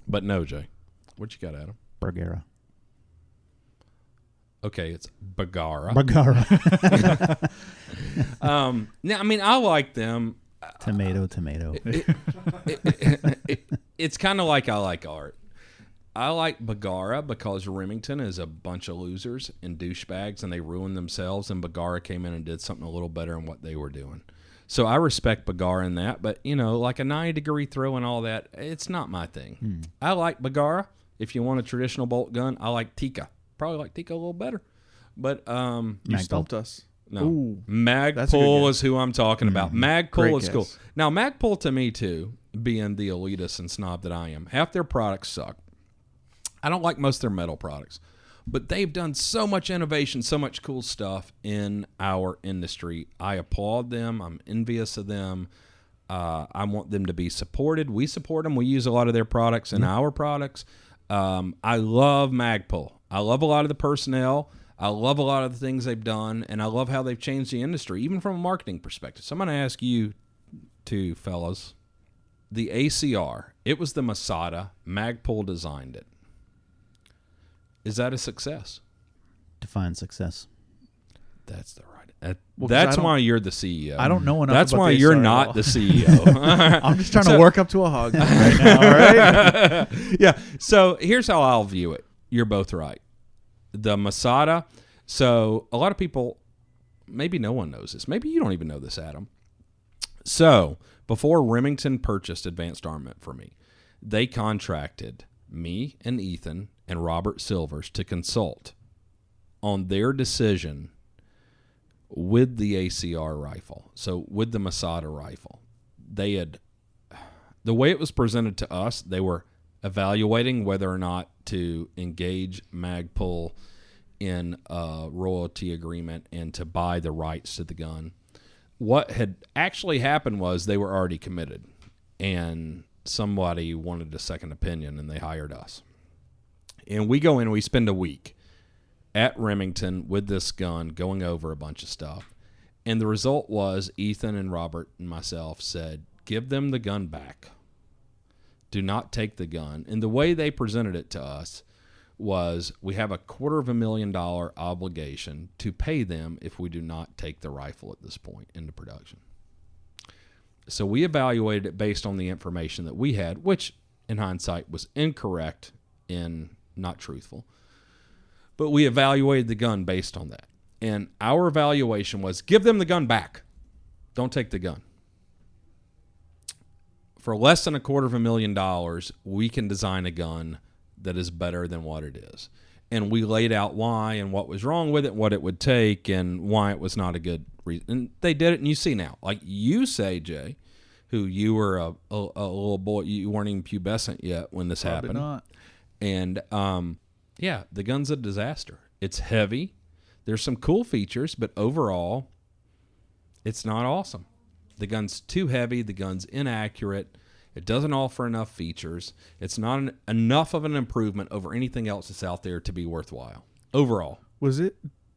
But no, Jay. What you got, Adam? Bergara. Okay, it's Bagara. Bergara. Now, I mean, I like them. Tomato. It's kind of like I like art. I like Bagara because Remington is a bunch of losers and douchebags, and they ruin themselves, and Bagara came in and did something a little better than what they were doing. So I respect Bagara in that, but, you know, like a 90-degree throw and all that, it's not my thing. I like Bagara. If you want a traditional bolt gun, I like Tika. Probably like Tika a little better. But you stumped us. No. Ooh, Magpul is who I'm talking about. Magpul Great is cool. guess. Now, Magpul to me, too, being the elitist and snob that I am, half their products suck. I don't like most of their metal products. But they've done so much innovation, so much cool stuff in our industry. I applaud them. I'm envious of them. I want them to be supported. We support them. We use a lot of their products in our products. I love Magpul. I love a lot of the personnel. I love a lot of the things they've done, and I love how they've changed the industry, even from a marketing perspective. So I'm going to ask you two fellas. The ACR, it was the Masada. Magpul designed it. Is that a success? Define success. That's the right. Well, that's why you're the CEO. I don't know enough. That's about why the you're ACR at not all. the CEO. I'm just trying to work up to a hog right now. All right. Yeah. So here's how I'll view it. You're both right. The Masada. So a lot of people, maybe no one knows this. Maybe you don't even know this, Adam. So before Remington purchased Advanced Armament for me, they contracted me and Ethan and Robert Silvers to consult on their decision with the ACR rifle. So with the Masada rifle, they had, the way it was presented to us, they were evaluating whether or not to engage Magpul in a royalty agreement and to buy the rights to the gun. What had actually happened was they were already committed, and somebody wanted a second opinion, and they hired us. And we go in and we spend a week at Remington with this gun going over a bunch of stuff. And the result was Ethan and Robert and myself said, give them the gun back. Do not take the gun. And the way they presented it to us was we have a $250,000 obligation to pay them if we do not take the rifle at this point into production. So we evaluated it based on the information that we had, which in hindsight was incorrect and not truthful. But we evaluated the gun based on that. And our evaluation was give them the gun back. Don't take the gun. For less than $250,000, we can design a gun that is better than what it is. And we laid out why and what was wrong with it, what it would take, and why it was not a good reason. And they did it, and you see now. Like you say, Jay, who you were a little boy, you weren't even pubescent yet when this Probably happened. not. And, yeah, the gun's a disaster. It's heavy. There's some cool features, but overall, it's not awesome. The gun's too heavy. The gun's inaccurate. It doesn't offer enough features. It's not enough of an improvement over anything else that's out there to be worthwhile. Overall. Was the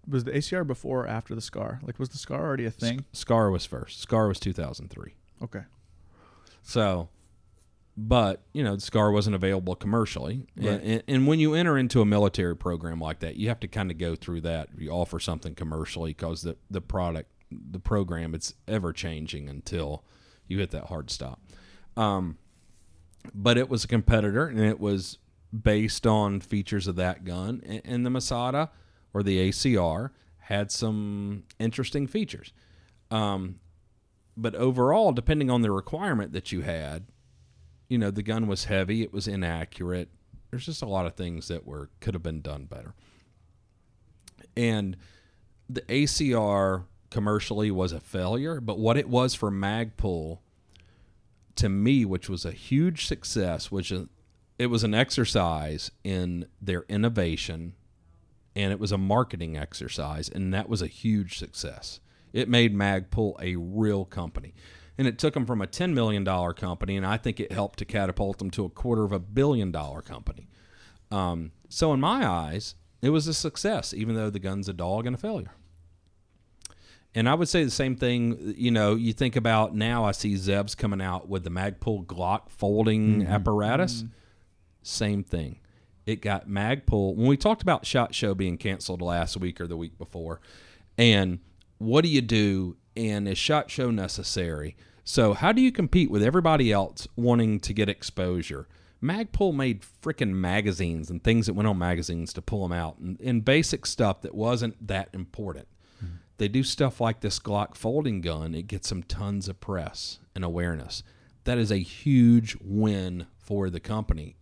ACR before or after the SCAR? Like, was the SCAR already a thing? SCAR was first. SCAR was 2003. Okay. So, but, you know, the SCAR wasn't available commercially. Right. And when you enter into a military program like that, you have to kind of go through that. You offer something commercially because the product the program. It's ever changing until you hit that hard stop. But it was a competitor, and it was based on features of that gun. And the Masada, or the ACR, had some interesting features. But overall, depending on the requirement that you had, the gun was heavy, it was inaccurate. There's just a lot of things that could have been done better. And the ACR commercially was a failure, but what it was for Magpul, to me, which was a huge success, it was an exercise in their innovation, and it was a marketing exercise, and that was a huge success. It made Magpul a real company. And it took them from a $10 million company, and I think it helped to catapult them to a $250 million company. So in my eyes, it was a success, even though the gun's a dog and a failure. And I would say the same thing, you think about now, I see Zeb's coming out with the Magpul Glock folding apparatus. Same thing. It got Magpul. When we talked about SHOT Show being canceled last week or the week before, and what do you do, and is SHOT Show necessary? So how do you compete with everybody else wanting to get exposure? Magpul made freaking magazines and things that went on magazines to pull them out, and basic stuff that wasn't that important. They do stuff like this Glock folding gun. It gets them tons of press and awareness. That is a huge win for the company.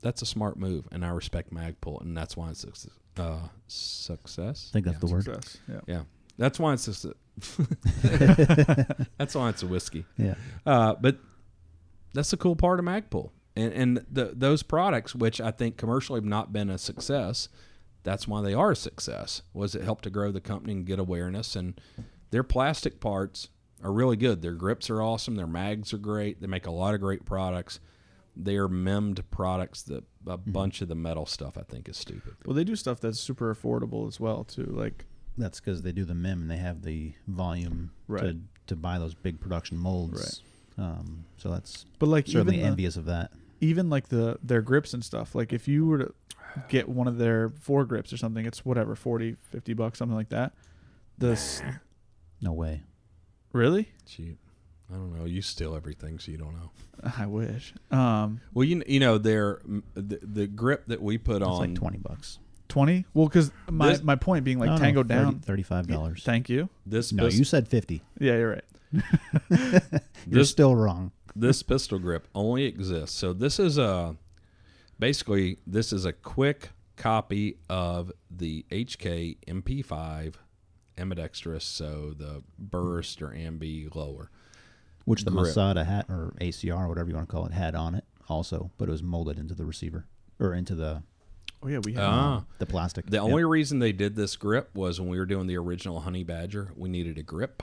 That's a smart move, and I respect Magpul, and that's why it's success. I think that's the word. Success. Yeah. That's why it's that's why it's a whiskey. Yeah. But that's the cool part of Magpul. And those products, which I think commercially have not been a success, that's why they are a success, was it helped to grow the company and get awareness. And their plastic parts are really good. Their grips are awesome. Their mags are great. They make a lot of great products. They are memmed products. A bunch of the metal stuff I think is stupid. Well, they do stuff that's super affordable as well, too. Like, that's because they do the MIM and they have the volume to buy those big production molds. Right. So that's certainly envious of that. Even like their grips and stuff. Like if you were to get one of their foregrips or something, it's whatever, $40, $50, something like that. No way. Really? Cheap. I don't know. You steal everything, so you don't know. I wish. Well, the grip that we put on, like $20. 20? Well, because my point being like Tango down. $35. Thank you. You said 50. Yeah, you're right. You're still wrong. This pistol grip only exists. So this is a quick copy of the HK MP5 ambidextrous, so the burst or ambi lower, which the Masada hat or ACR or whatever you want to call it had on it also, but it was molded into the receiver or into the. Oh yeah, we had the plastic. The only reason they did this grip was when we were doing the original Honey Badger, we needed a grip,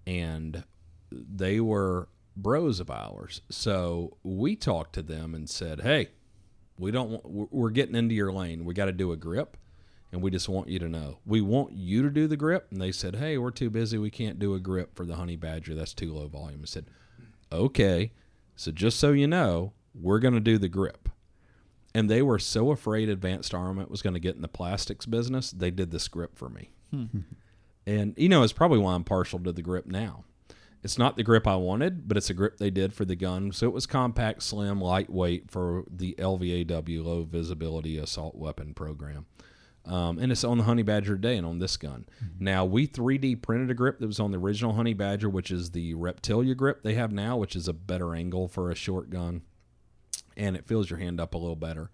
and they were bros of ours. So we talked to them and said, "Hey, we're getting into your lane. We got to do a grip, and we just want you to know we want you to do the grip." And they said, "Hey, we're too busy. We can't do a grip for the Honey Badger. That's too low volume." I said, "Okay, so just so you know, we're going to do the grip." And they were so afraid Advanced Armament was going to get in the plastics business, they did this grip for me. And, it's probably why I'm partial to the grip now. It's not the grip I wanted, but it's a grip they did for the gun. So it was compact, slim, lightweight for the LVAW, low visibility assault weapon program. And it's on the Honey Badger today and on this gun. Now, we 3D printed a grip that was on the original Honey Badger, which is the Reptilia grip they have now, which is a better angle for a short gun. And it fills your hand up a little better.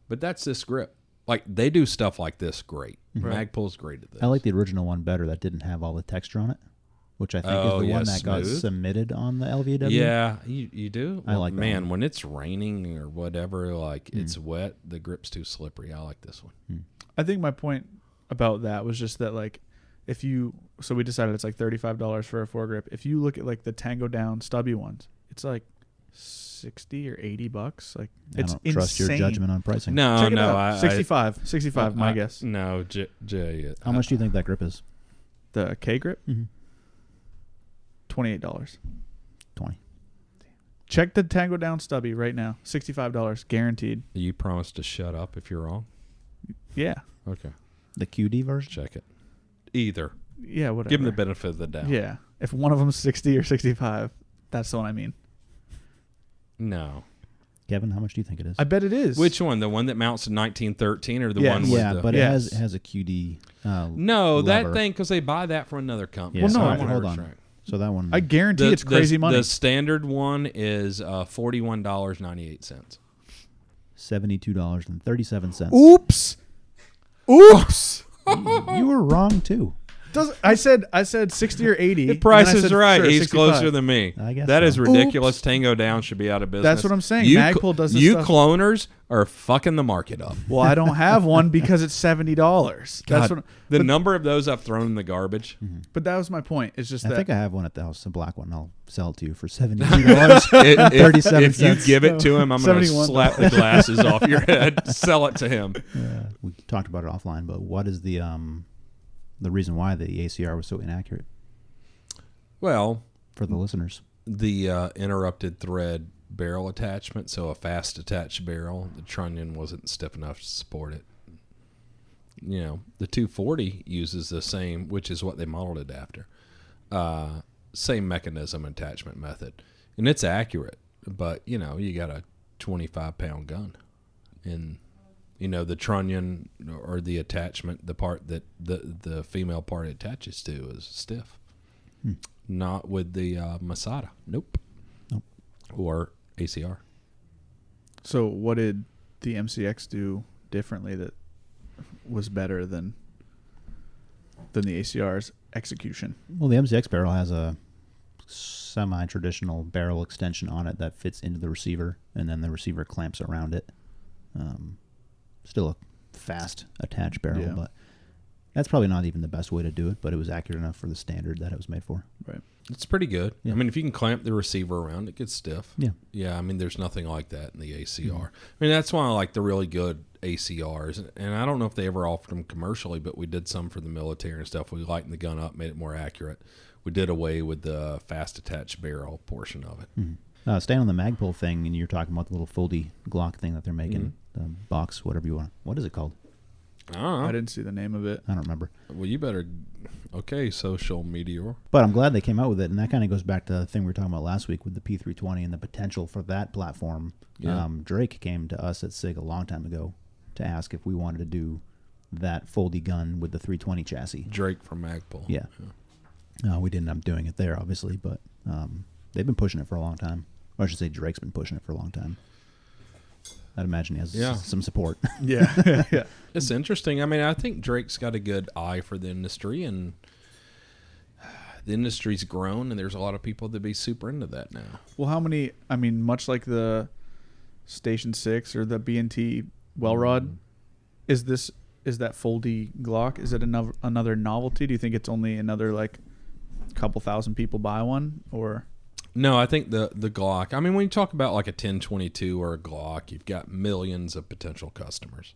But that's this grip. Like, they do stuff like this great. Right. Magpul's great at this. I like the original one better that didn't have all the texture on it, which I think is the one that got submitted on the LVW. Yeah, you do? I like that man, one. When it's raining or whatever, like it's wet, the grip's too slippery. I like this one. I think my point about that was just that, like, so we decided it's like $35 for a foregrip. If you look at like the Tango Down stubby ones, it's like $60 or $80. Like, it's I don't trust your judgment on pricing. No, Check it out. 65, my guess. No, Jay. How much do you think that grip is? The K grip? $28. 20. Check the Tango Down stubby right now. $65, guaranteed. You promise to shut up if you're wrong? Yeah. Okay. The QD version? Check it. Either. yeah, whatever. Give them the benefit of the doubt. Yeah. If one of them's 60 or 65, that's the one I mean. No. Kevin, how much do you think it is? I bet it is. Which one? The one that mounts to 1913 or the Yes. one with yeah, the... but Yes. it has a QD. No, that lever. thing, because they buy that from another company. Yeah, Well, no, so I- hold on. Right. So that one. I guarantee it's crazy money. The standard one is $41.98. $72.37. Oops. You were wrong too. I said 60 or 80. The price and I is said, right. sure, He's 65. closer than me. I guess that so. is ridiculous. Tango Down should be out of business. That's what I'm saying. You Magpul does this You stuff. cloners are fucking the market up. Well, I don't have one because it's $70. That's God, what. the but, number of those I've thrown in the garbage. but that was my point. It's just I that think I have one at the house, a black one. I'll sell it to you for $72.37. If you give it to him, I'm going to 71. slap the glasses off your head. Sell it to him. We talked about it offline, but what is the reason why the ACR was so inaccurate Well, for the listeners? the interrupted thread barrel attachment, so a fast attached barrel, the trunnion wasn't stiff enough to support it. You know, the 240 uses the same, which is what they modeled it after. Same mechanism attachment method. And it's accurate, but, you know, you got a 25-pound gun. And, you know, the trunnion or the attachment, the part that the female part attaches to is stiff. Not with the Masada. Nope. Or ACR. So what did the MCX do differently that was better than the ACR's execution? Well, the MCX barrel has a semi-traditional barrel extension on it that fits into the receiver, and then the receiver clamps around it. Still a fast attached barrel, Yeah. but that's probably not even the best way to do it, but it was accurate enough for the standard that it was made for. Right. It's pretty good. Yeah. I mean, if you can clamp the receiver around, it gets stiff. Yeah. Yeah, I mean, there's nothing like that in the ACR. I mean, that's why I like the really good ACRs. And I don't know if they ever offered them commercially, but we did some for the military and stuff. We lightened the gun up, made it more accurate. We did away with the fast attached barrel portion of it. Staying on the Magpul thing, and you're talking about the little foldy Glock thing that they're making, the box, whatever you want. What is it called? I don't know. I didn't see the name of it. I don't remember. Well, you better. Okay, social meteor. But I'm glad they came out with it, and that kind of goes back to the thing we were talking about last week with the P320 and the potential for that platform. Yeah. Drake came to us at SIG a long time ago to ask if we wanted to do that foldy gun with the 320 chassis. Drake from Magpul. Yeah. We didn't end up doing it there, obviously, but they've been pushing it for a long time. Or I should say Drake's been pushing it for a long time. I'd imagine he has some support. Yeah. Yeah. It's interesting. I mean, I think Drake's got a good eye for the industry, and the industry's grown, and there's a lot of people that be super into that now. Well, how many? I mean, much like the Station 6 or the B&T well rod, is that foldy Glock? Is it another novelty? Do you think it's only another like couple thousand people buy one, or? No, I think the Glock. I mean, when you talk about like a 1022 or a Glock, you've got millions of potential customers.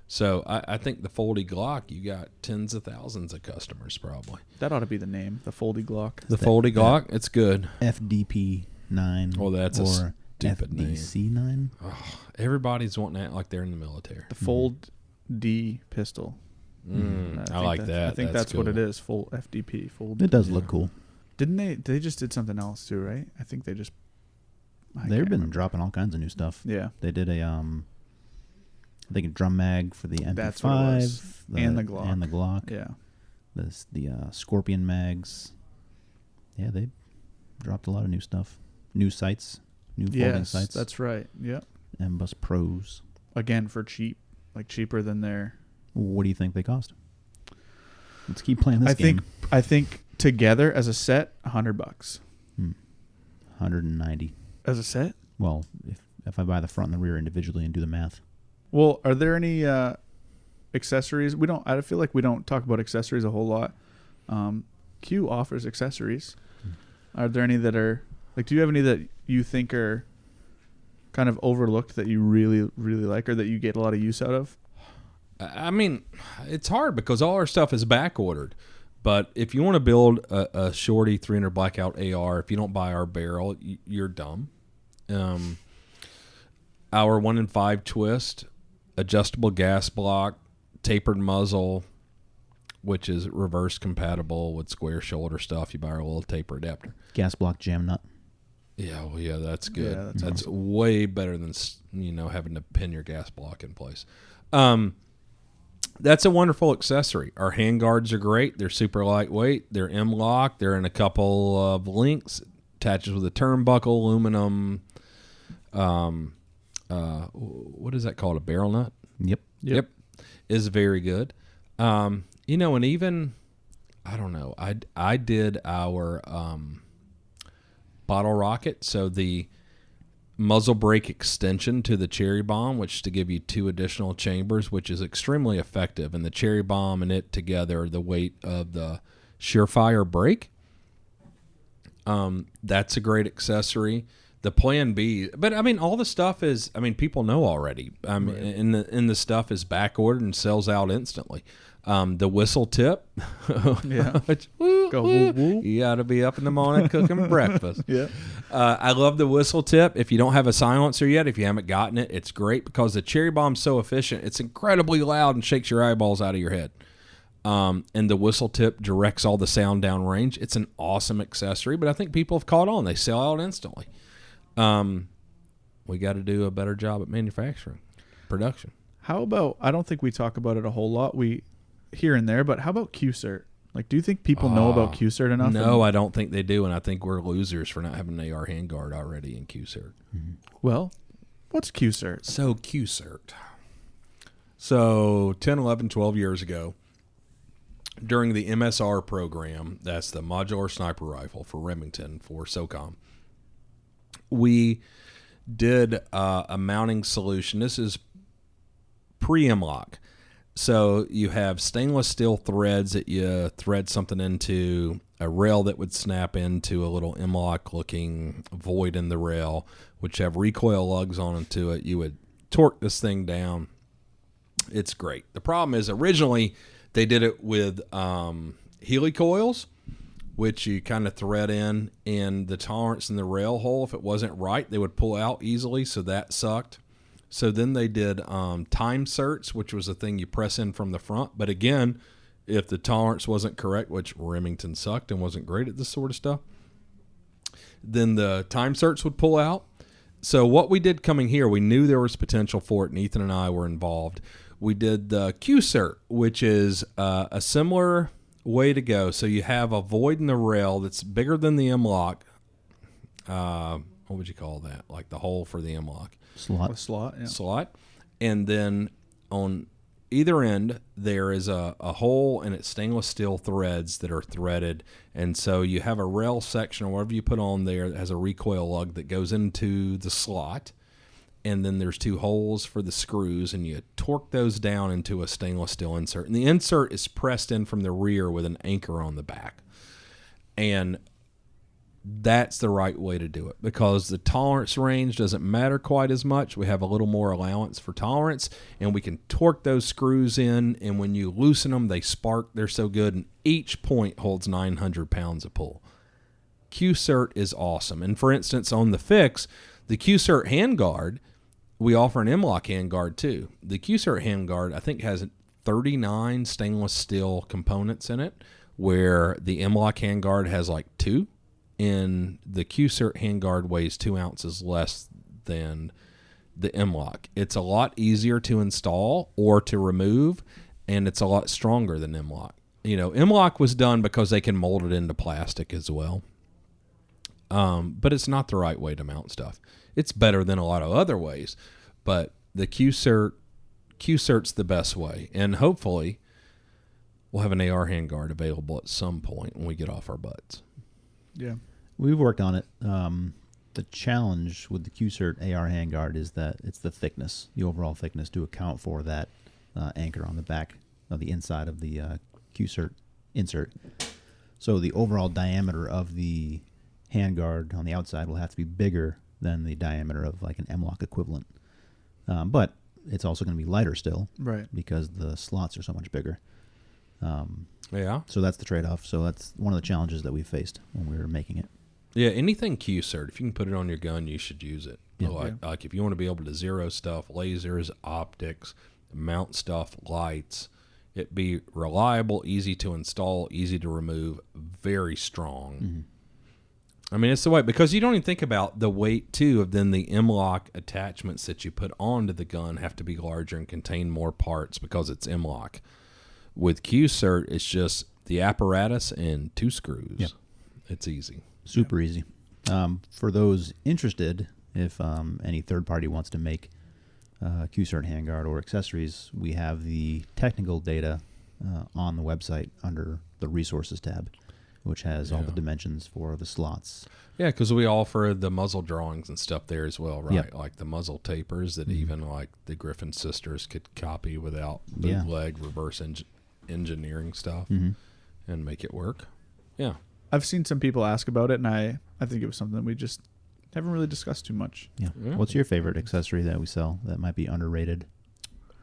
So I think the foldy Glock, you got tens of thousands of customers probably. That ought to be the name, the foldy Glock. The foldy Glock, it's good. FDP 9 Well, that's a or stupid name. FDC 9. Oh, everybody's wanting to act like they're in the military. The Fold D pistol. I like that. I think that's what it cool. is. Full FDP. Fold. It does look cool. Didn't they? They just did something else too, right? I think they just. They've been dropping all kinds of new stuff. Yeah. They did I think a drum mag for the MP5 That's what it was. And the Glock. And the Glock. Yeah. The Scorpion mags. Yeah, they dropped a lot of new stuff. New sights. New folding Yes, sights. that's right. Yep. Mbus Pros. Again, for cheap, like cheaper than their. What do you think they cost? Let's keep playing this I game. I think together as a set, $100. 190. As a set. Well, if I buy the front and the rear individually and do the math. Well, are there any accessories? I feel like we don't talk about accessories a whole lot. Q offers accessories. Are there any that are like? Do you have any that you think are kind of overlooked that you really, really like, or that you get a lot of use out of? I mean, it's hard because all our stuff is back ordered. But if you want to build a Shorty 300 Blackout AR, if you don't buy our barrel, you're dumb. Our 1 in 5 twist, adjustable gas block, tapered muzzle, which is reverse compatible with square shoulder stuff. You buy a little taper adapter. Gas block jam nut. Yeah, well, yeah, that's good. Yeah, that's way better than having to pin your gas block in place. That's a wonderful accessory. Our hand guards are great. They're super lightweight. They're M-lock. They're in a couple of links. Attaches with a turnbuckle, aluminum. What is that called? A barrel nut? Yep. Is very good. And even I don't know. I did our bottle rocket, so the muzzle brake extension to the cherry bomb, which is to give you 2 additional chambers, which is extremely effective. And the cherry bomb and it together, the weight of the Surefire brake. That's a great accessory. The Plan B, but I mean, all the stuff is. I mean, people know already. And the stuff is back ordered and sells out instantly. The whistle tip, Yeah. Go woo woo. You got to be up in the morning cooking breakfast. Yeah. I love the whistle tip. If you don't have a silencer yet, if you haven't gotten it, it's great because the cherry bomb's so efficient. It's incredibly loud and shakes your eyeballs out of your head. And the whistle tip directs all the sound down range. It's an awesome accessory, but I think people have caught on. They sell out instantly. We got to do a better job at manufacturing, production. How about, I don't think we talk about it a whole lot. We here and there, but how about Q-Cert? Like, do you think people know about Q-Cert enough? No, I don't think they do, and I think we're losers for not having an AR handguard already in Q-Cert. Mm-hmm. Well, what's Q-Cert? So Q-Cert. So 10, 11, 12 years ago, during the MSR program, that's the Modular Sniper Rifle for Remington for SOCOM, we did a mounting solution. This is pre-M-lock. So you have stainless steel threads that you thread something into, a rail that would snap into a little M-lock looking void in the rail, which have recoil lugs onto it. You would torque this thing down. It's great. The problem is originally they did it with helicoils, which you kind of thread in, and the tolerance in the rail hole, if it wasn't right, they would pull out easily, so that sucked. So then they did time certs, which was a thing you press in from the front. But again, if the tolerance wasn't correct, which Remington sucked and wasn't great at this sort of stuff, then the time certs would pull out. So what we did coming here, we knew there was potential for it, and Ethan and I were involved. We did the Q-Cert, which is a similar way to go. So you have a void in the rail that's bigger than the M-lock. What would you call that? Like the hole for the M-lock. Slot. And then on either end, there is a hole, and it's stainless steel threads that are threaded. And so you have a rail section or whatever you put on there that has a recoil lug that goes into the slot. And then there's 2 holes for the screws, and you torque those down into a stainless steel insert. And the insert is pressed in from the rear with an anchor on the back. And that's the right way to do it because the tolerance range doesn't matter quite as much. We have a little more allowance for tolerance, and we can torque those screws in, and when you loosen them, they spark. They're so good, and each point holds 900 pounds of pull. Q-Cert is awesome. And for instance, on the Fix, the Q-Cert handguard, we offer an M-lock handguard too. The Q-Cert handguard, I think, has 39 stainless steel components in it, where the M-lock handguard has like 2. And the Q-Cert handguard weighs 2 ounces less than the M-lock. It's a lot easier to install or to remove, and it's a lot stronger than M-lock. M-lock was done because they can mold it into plastic as well. But it's not the right way to mount stuff. It's better than a lot of other ways, but the Q-Cert's the best way. And hopefully we'll have an AR handguard available at some point when we get off our butts. Yeah. We've worked on it. The challenge with the Q-Cert AR handguard is that it's the thickness, the overall thickness, to account for that anchor on the back of the inside of the Q-Cert insert. So the overall diameter of the handguard on the outside will have to be bigger than the diameter of like an M-lock equivalent. But it's also going to be lighter still, right? Because the slots are so much bigger. Yeah. So that's the trade-off. So that's one of the challenges that we faced when we were making it. Yeah, anything Q-Cert, if you can put it on your gun, you should use it. Yeah. Like if you want to be able to zero stuff, lasers, optics, mount stuff, lights, it be reliable, easy to install, easy to remove, very strong. Mm-hmm. I mean, it's the weight, because you don't even think about the weight too of then the M-LOK attachments that you put onto the gun have to be larger and contain more parts because it's M-LOK. With Q-Cert, it's just the apparatus and 2 screws. Yep. It's easy. Super easy. For those interested, if any third party wants to make Q-Cert handguard or accessories, we have the technical data on the website under the resources tab, which has all the dimensions for the slots. Yeah, because we offer the muzzle drawings and stuff there as well, right? Yep. Like the muzzle tapers that even like the Griffin sisters could copy without bootleg reverse engineering stuff and make it work. Yeah. I've seen some people ask about it, and I think it was something we just haven't really discussed too much. Yeah. What's your favorite accessory that we sell that might be underrated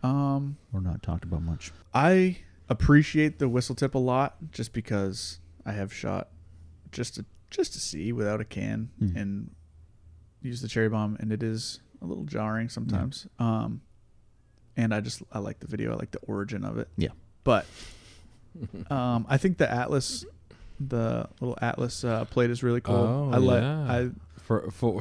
or not talked about much? I appreciate the whistle tip a lot, just because I have shot just to see without a can and use the cherry bomb, and it is a little jarring sometimes. And I like the video. I like the origin of it. Yeah. But I think the little Atlas plate is really cool.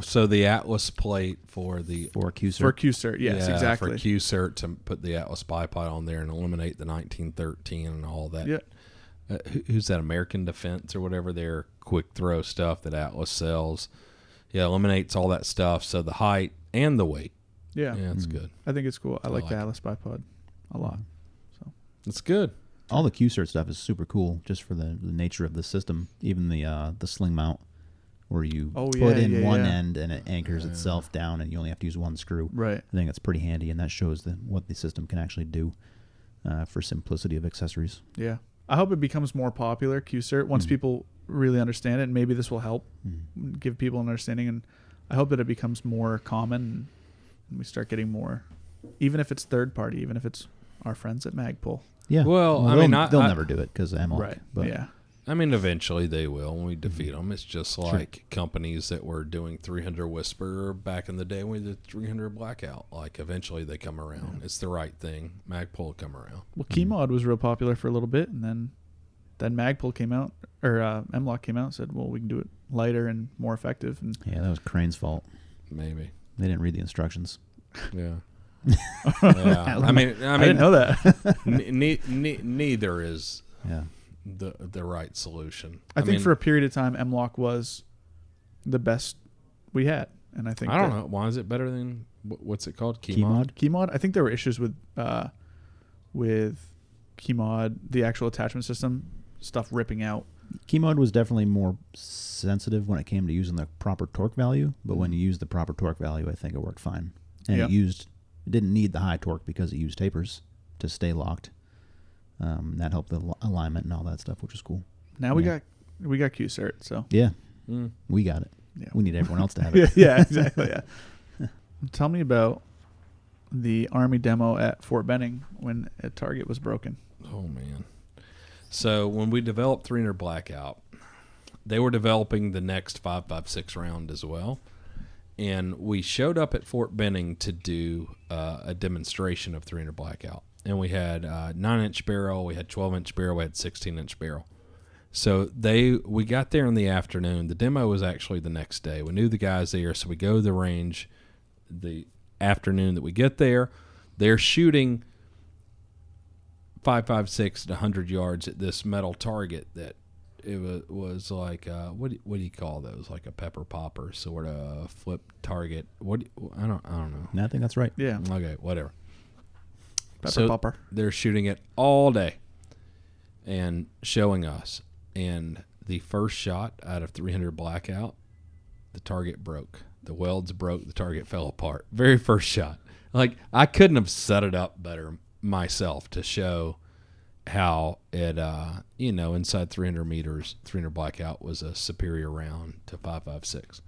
So the Atlas plate for Q-Cert. For Q-Cert, yes, exactly. For Q-Cert to put the Atlas bipod on there and eliminate the 1913 and all that. Yeah. Who's that? American Defense or whatever their quick throw stuff that Atlas sells. Yeah, eliminates all that stuff. So the height and the weight. Yeah, it's good. I think it's cool. I like the Atlas bipod a lot. So it's good. All the Q-Cert stuff is super cool, just for the nature of the system. Even the sling mount, where you put in one end and it anchors itself down, and you only have to use one screw. Right. I think that's pretty handy, and that shows what the system can actually do for simplicity of accessories. Yeah. I hope it becomes more popular, Q-Cert, once people really understand it, and maybe this will help give people an understanding, and I hope that it becomes more common and we start getting more, even if it's third party, even if it's our friends at Magpul. Yeah. Well, I mean, mean, they'll never do it because of M-LOK. Right. But yeah. I mean, eventually they will when we defeat them. It's just like companies that were doing 300 Whisper back in the day when we did 300 Blackout. Like, eventually they come around. It's the right thing. Magpul will come around. Well, Keymod was real popular for a little bit, and then Magpul came out, or M-LOK came out and said, well, we can do it lighter and more effective. And yeah, that was Crane's fault. Maybe. They didn't read the instructions. Yeah. Yeah. I didn't know that. Neither is Yeah. the right solution. I think for a period of time, M-LOK was the best we had, and I think I don't know, why is it better than what's it called? Keymod. I think there were issues with Keymod, the actual attachment system, stuff ripping out. Keymod was definitely more sensitive when it came to using the proper torque value, but when you used the proper torque value, I think it worked fine. And it didn't need the high torque because it used tapers to stay locked. That helped the alignment and all that stuff, which is cool. Now we got Q-Cert, so yeah, we got it. Yeah. We need everyone else to have it. Yeah, exactly. Yeah. Tell me about the Army demo at Fort Benning when a target was broken. Oh man! So when we developed 300 Blackout, they were developing the next 5.56 round as well, and we showed up at Fort Benning to do a demonstration of 300 Blackout. And we had 9-inch barrel, we had 12-inch barrel, we had 16-inch barrel. So we got there in the afternoon. The demo was actually the next day. We knew the guys there, so we go to the range the afternoon that we get there. They're shooting 5.56 at 100 yards at this metal target that it was like what do you call those? Like a pepper popper sort of flip target. I don't know. No, I think that's right. Yeah. Okay, whatever. Pepper popper. They're shooting it all day and showing us. And the first shot out of 300 Blackout, the target broke. The welds broke. The target fell apart. Very first shot. Like, I couldn't have set it up better myself to show how it, inside 300 meters, 300 Blackout was a superior round to 5.56.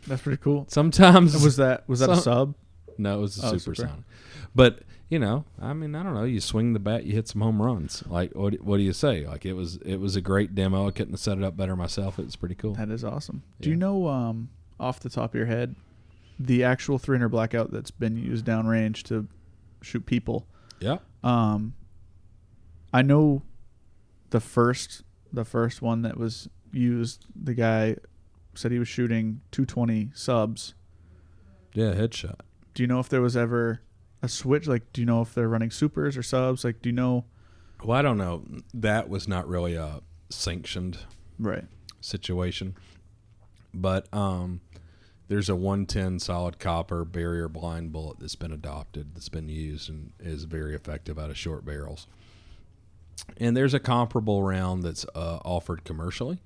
That's pretty cool. Sometimes was that a sub? No, it was a supersonic. But I don't know. You swing the bat, you hit some home runs. Like, what do you say? Like, it was a great demo. I couldn't have set it up better myself. It was pretty cool. That is awesome. Yeah. Do you know, off the top of your head, the actual 300 Blackout that's been used downrange to shoot people? Yeah. I know the first one that was used, the guy said he was shooting 220 subs. Yeah, headshot. Do you know if there was ever a switch? Like, do you know if they're running supers or subs? Like, do you know? Well, I don't know. That was not really a sanctioned situation. But there's a 110 solid copper barrier blind bullet that's been adopted, that's been used, and is very effective out of short barrels. And there's a comparable round that's offered commercially.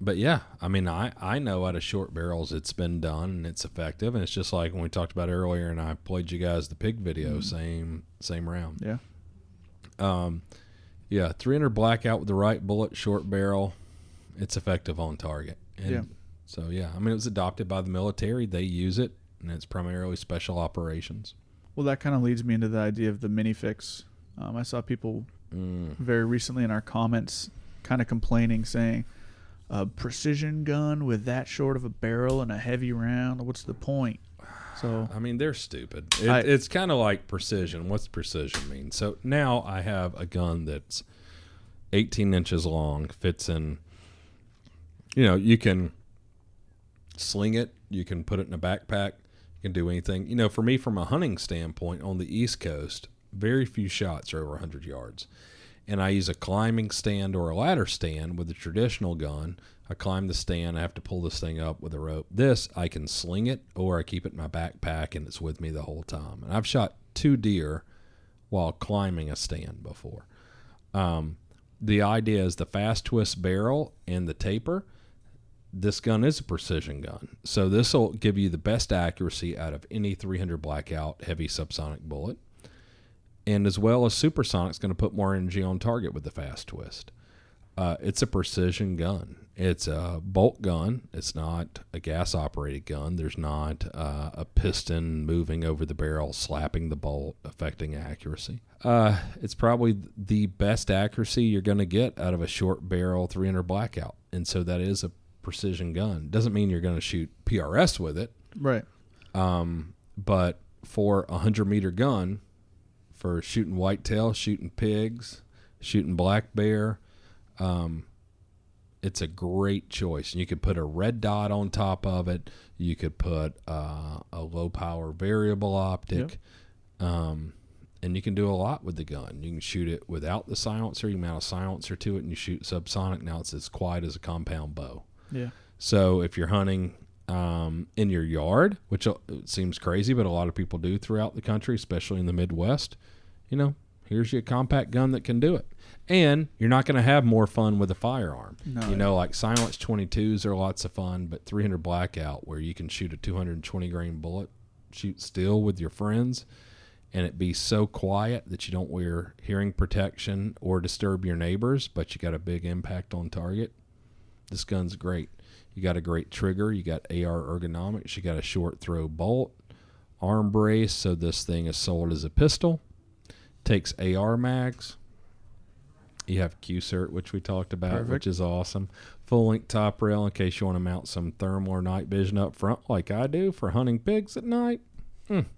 But yeah, I mean, I know out of short barrels it's been done and it's effective, and it's just like when we talked about earlier, and I played you guys the pig video, same round. Yeah. Yeah, 300 Blackout with the right bullet, short barrel, it's effective on target. And yeah. So yeah, I mean, it was adopted by the military. They use it, and it's primarily special operations. Well, that kind of leads me into the idea of the minifix. I saw people very recently in our comments kind of complaining, saying, a precision gun with that short of a barrel and a heavy round, what's the point? So I mean, they're stupid. It's kind of like precision. What's precision mean? So now I have a gun that's 18 inches long, fits in, you can sling it, you can put it in a backpack, you can do anything. For me, from a hunting standpoint, on the East Coast, very few shots are over 100 yards. And I use a climbing stand or a ladder stand with a traditional gun. I climb the stand. I have to pull this thing up with a rope. This, I can sling it, or I keep it in my backpack, and it's with me the whole time. And I've shot 2 deer while climbing a stand before. The idea is the fast twist barrel and the taper. This gun is a precision gun. So this will give you the best accuracy out of any 300 Blackout heavy subsonic bullet. And as well as supersonic's going to put more energy on target with the fast twist. It's a precision gun. It's a bolt gun. It's not a gas-operated gun. There's not a piston moving over the barrel, slapping the bolt, affecting accuracy. It's probably the best accuracy you're going to get out of a short barrel 300 Blackout. And so that is a precision gun. Doesn't mean you're going to shoot PRS with it. Right. But for a 100-meter gun, for shooting whitetail, shooting pigs, shooting black bear, it's a great choice. And you could put a red dot on top of it. You could put a low-power variable optic. Yep. And you can do a lot with the gun. You can shoot it without the silencer. You can mount a silencer to it, and you shoot subsonic. Now it's as quiet as a compound bow. Yeah. So if you're hunting in your yard, which seems crazy, but a lot of people do throughout the country, especially in the Midwest, here's your compact gun that can do it. And you're not going to have more fun with a firearm. No. Like silenced 22s are lots of fun, but 300 Blackout, where you can shoot a 220 grain bullet, shoot still with your friends, and it be so quiet that you don't wear hearing protection or disturb your neighbors, but you got a big impact on target. This gun's great. You got a great trigger. You got AR ergonomics. You got a short throw bolt, arm brace, so this thing is sold as a pistol. Takes AR mags. You have Q-Sert, which we talked about, Perfect. Which is awesome. Full-length top rail in case you want to mount some thermal or night vision up front like I do for hunting pigs at night.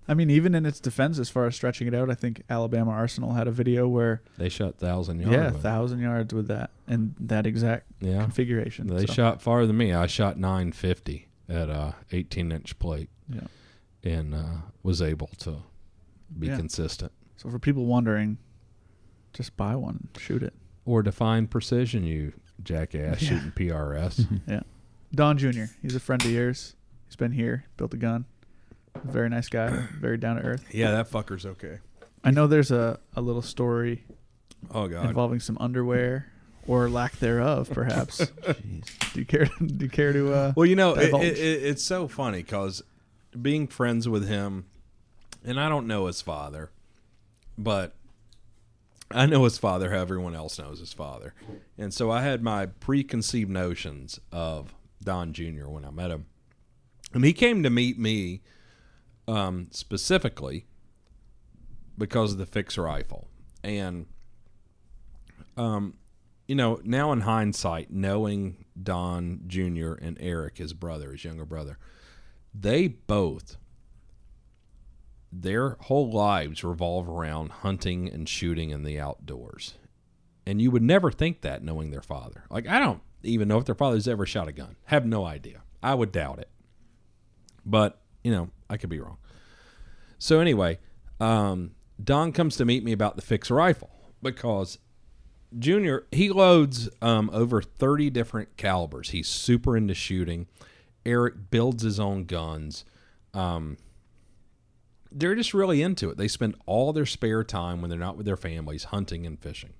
I mean, even in its defense, as far as stretching it out, I think Alabama Arsenal had a video where they shot 1,000 yards. Yeah, 1,000 yards with that and that exact configuration. They shot farther than me. I shot 950 at a 18-inch plate. Yeah, and was able to be consistent. So for people wondering, just buy one, shoot it, or define precision, you jackass shooting PRS. Yeah, Don Jr. He's a friend of yours. He's been here, built a gun. Very nice guy, very down to earth. Yeah, that fucker's okay. I know there's a little story involving some underwear or lack thereof, perhaps. Jeez. Do you care to well, it's so funny because being friends with him, and I don't know his father, but I know his father how everyone else knows his father. And so I had my preconceived notions of Don Jr. when I met him. And he came to meet me specifically because of the fixed rifle. And, now in hindsight, knowing Don Jr. and Eric, his brother, his younger brother, they both their whole lives revolve around hunting and shooting in the outdoors. And you would never think that knowing their father. Like, I don't even know if their father's ever shot a gun. Have no idea. I would doubt it. But, I could be wrong. So anyway, Don comes to meet me about the fixed rifle because Junior, he loads over 30 different calibers. He's super into shooting. Eric builds his own guns. They're just really into it. They spend all their spare time when they're not with their families hunting and fishing.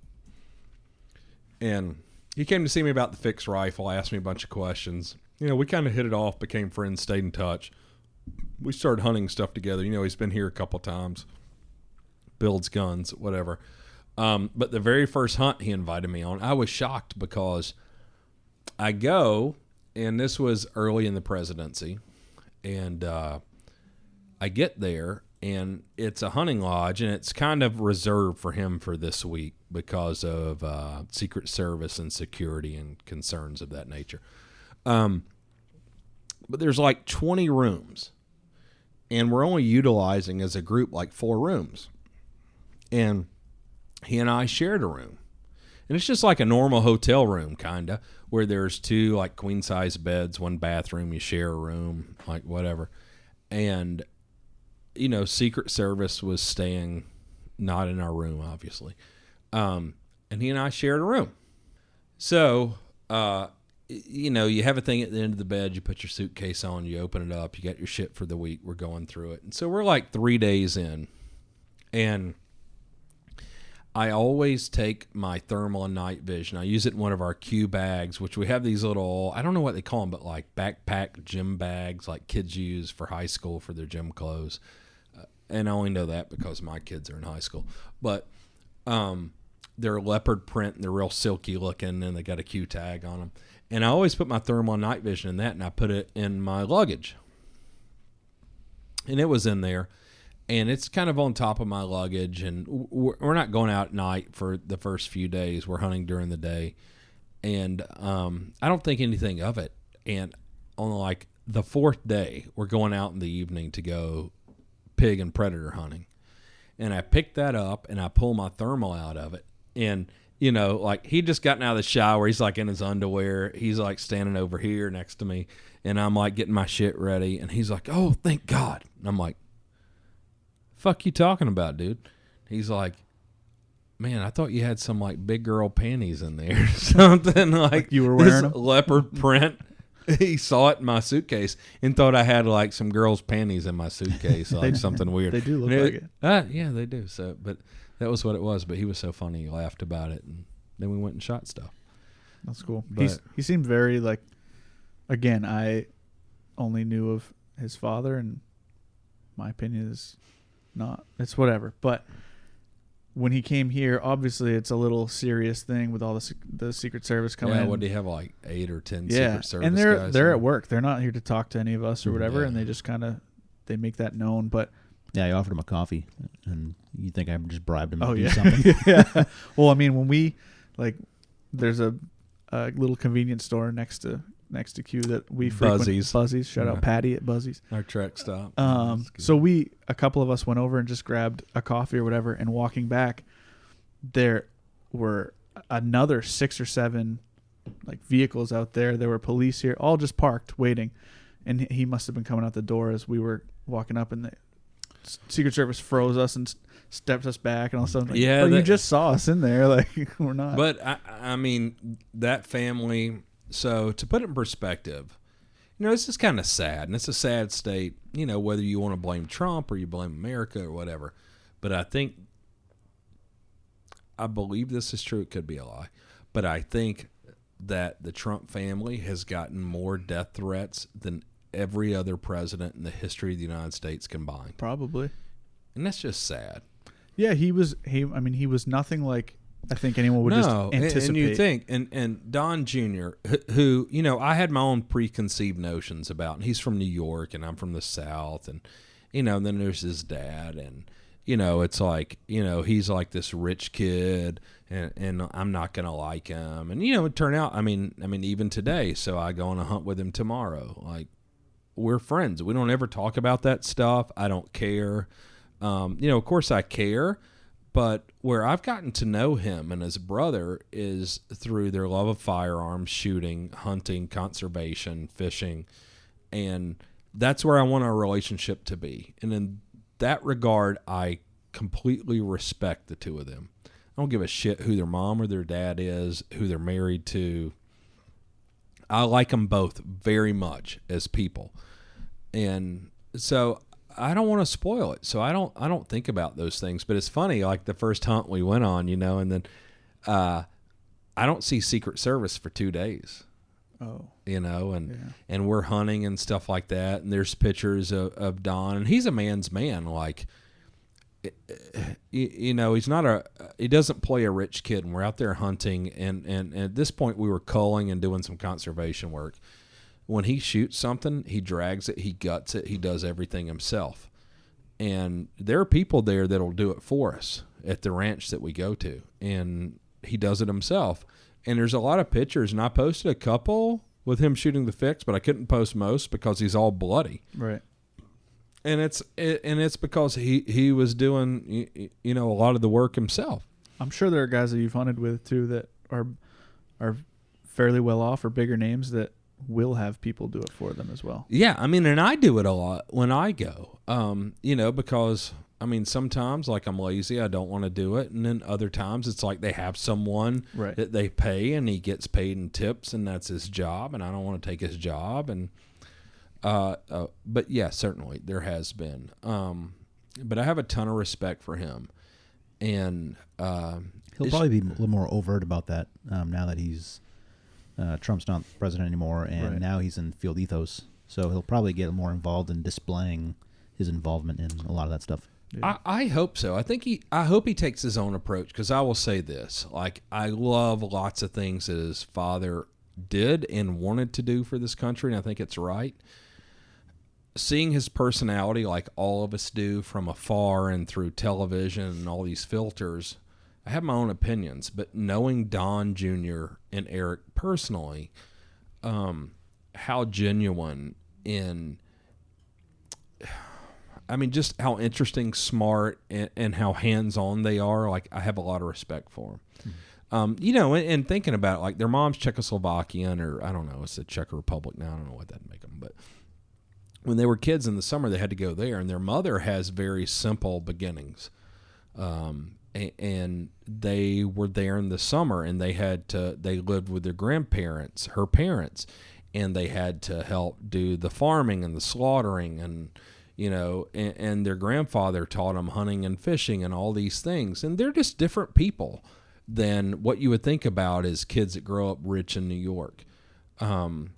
And he came to see me about the fixed rifle, asked me a bunch of questions. We kind of hit it off, became friends, stayed in touch. We started hunting stuff together. He's been here a couple times, builds guns, whatever. But the very first hunt he invited me on, I was shocked because I go, and this was early in the presidency, and I get there, and it's a hunting lodge, and it's kind of reserved for him for this week because of Secret Service and security and concerns of that nature. But there's like 20 rooms, and we're only utilizing as a group like 4 rooms. And he and I shared a room. And it's just like a normal hotel room, kind of, where there's 2 like queen-size beds, 1 bathroom, you share a room, like whatever. And, Secret Service was staying not in our room, obviously. And he and I shared a room. So, you have a thing at the end of the bed, you put your suitcase on, you open it up, you got your shit for the week, we're going through it. And so we're like 3 days in. And I always take my thermal and night vision. I use it in one of our Q bags, which we have these little, I don't know what they call them, but like backpack gym bags like kids use for high school for their gym clothes. And I only know that because my kids are in high school. But they're leopard print, and they're real silky looking, and they got a Q tag on them. And I always put my thermal and night vision in that, and I put it in my luggage. And it was in there. And it's kind of on top of my luggage, and we're not going out at night for the first few days. We're hunting during the day, and I don't think anything of it. And on like the 4th day, we're going out in the evening to go pig and predator hunting. And I pick that up, and I pull my thermal out of it. And, like he just gotten out of the shower. He's like in his underwear. He's like standing over here next to me, and I'm like getting my shit ready. And he's like, "Oh, thank God." And I'm like, "Fuck you talking about, dude?" He's like, "Man, I thought you had some like big girl panties in there." Something like you were wearing them? Leopard print. He saw it in my suitcase and thought I had like some girls' panties in my suitcase, like something weird. They do look like it. Yeah, they do. So, but that was what it was. But he was so funny, he laughed about it, and then we went and shot stuff. That's cool. But He seemed very like. Again, I only knew of his father, and my opinion is not. It's whatever. But when he came here, obviously it's a little serious thing with all the Secret Service coming in. Yeah, what do you have, like 8 or 10 yeah. Secret Service and guys? they're at work. They're not here to talk to any of us or whatever, Yeah. and they just kind of they make that known. But Yeah, I offered him a coffee, and you think I just bribed him to oh do yeah, something? yeah. Well, I mean, when we there's a little convenience store next to Q that we frequent. Buzzies. Shout out Patty at Buzzies. Our truck stop. So a couple of us went over and just grabbed a coffee or whatever, and walking back, there were another 6 or 7 like vehicles out there. There were police here, all just parked waiting, and he must have been coming out the door as we were walking up, and the Secret Service froze us and stepped us back, and all of a sudden, like, Yeah, you just saw us in there, like we're not. But I mean, that family. So to put it in perspective, this is kind of sad, and it's a sad state, whether you want to blame Trump or you blame America or whatever. But I believe this is true. It could be a lie. But I think that the Trump family has gotten more death threats than every other president in the history of the United States combined. Probably. And that's just sad. Yeah, he was nothing like I think anyone would just anticipate. And you think, and Don Jr., who, I had my own preconceived notions about, and he's from New York, and I'm from the South, and, and then there's his dad, and, it's like, he's like this rich kid, and I'm not going to like him. And, it turned out, I mean, even today, so I go on a hunt with him tomorrow. Like, we're friends. We don't ever talk about that stuff. I don't care. Of course I care, but where I've gotten to know him and his brother is through their love of firearms, shooting, hunting, conservation, fishing, and that's where I want our relationship to be. And in that regard, I completely respect the two of them. I don't give a shit who their mom or their dad is, who they're married to. I like them both very much as people. And so I don't want to spoil it. So I don't think about those things. But it's funny, like the first hunt we went on, and then I don't see Secret Service for 2 days. Oh. And we're hunting and stuff like that. And there's pictures of Don, and he's a man's man. Like, he doesn't play a rich kid, and we're out there hunting. And at this point we were culling and doing some conservation work. When he shoots something, he drags it, he guts it, he does everything himself. And there are people there that'll do it for us at the ranch that we go to. And he does it himself. And there's a lot of pictures, and I posted a couple with him shooting the fix, but I couldn't post most because he's all bloody. Right. And it's because he was doing a lot of the work himself. I'm sure there are guys that you've hunted with too that are fairly well off or bigger names that will have people do it for them as well. Yeah, and I do it a lot when I go. Because sometimes like I'm lazy, I don't want to do it, and then other times it's like they have someone right. that they pay, and he gets paid in tips, and that's his job, and I don't want to take his job. And but yeah, certainly there has been. But I have a ton of respect for him, and he'll probably be a little more overt about that now that he's Trump's not president anymore, and right. now he's in Field Ethos, so he'll probably get more involved in displaying his involvement in a lot of that stuff. Yeah. I hope so. I hope he takes his own approach, because I will say this: like, I love lots of things that his father did and wanted to do for this country, and I think it's right. Seeing his personality, like all of us do, from afar and through television and all these filters, I have my own opinions. But knowing Don Jr. and Eric personally, how genuine just how interesting, smart, and how hands-on they are. Like, I have a lot of respect for them. Mm-hmm. And thinking about it, like their mom's Czechoslovakian, or I don't know, it's the Czech Republic now. I don't know what that'd make them, but when they were kids in the summer, they had to go there, and their mother has very simple beginnings. And they were there in the summer, and they lived with their grandparents, her parents, and they had to help do the farming and the slaughtering, and and their grandfather taught them hunting and fishing and all these things. And they're just different people than what you would think about as kids that grow up rich in New York. And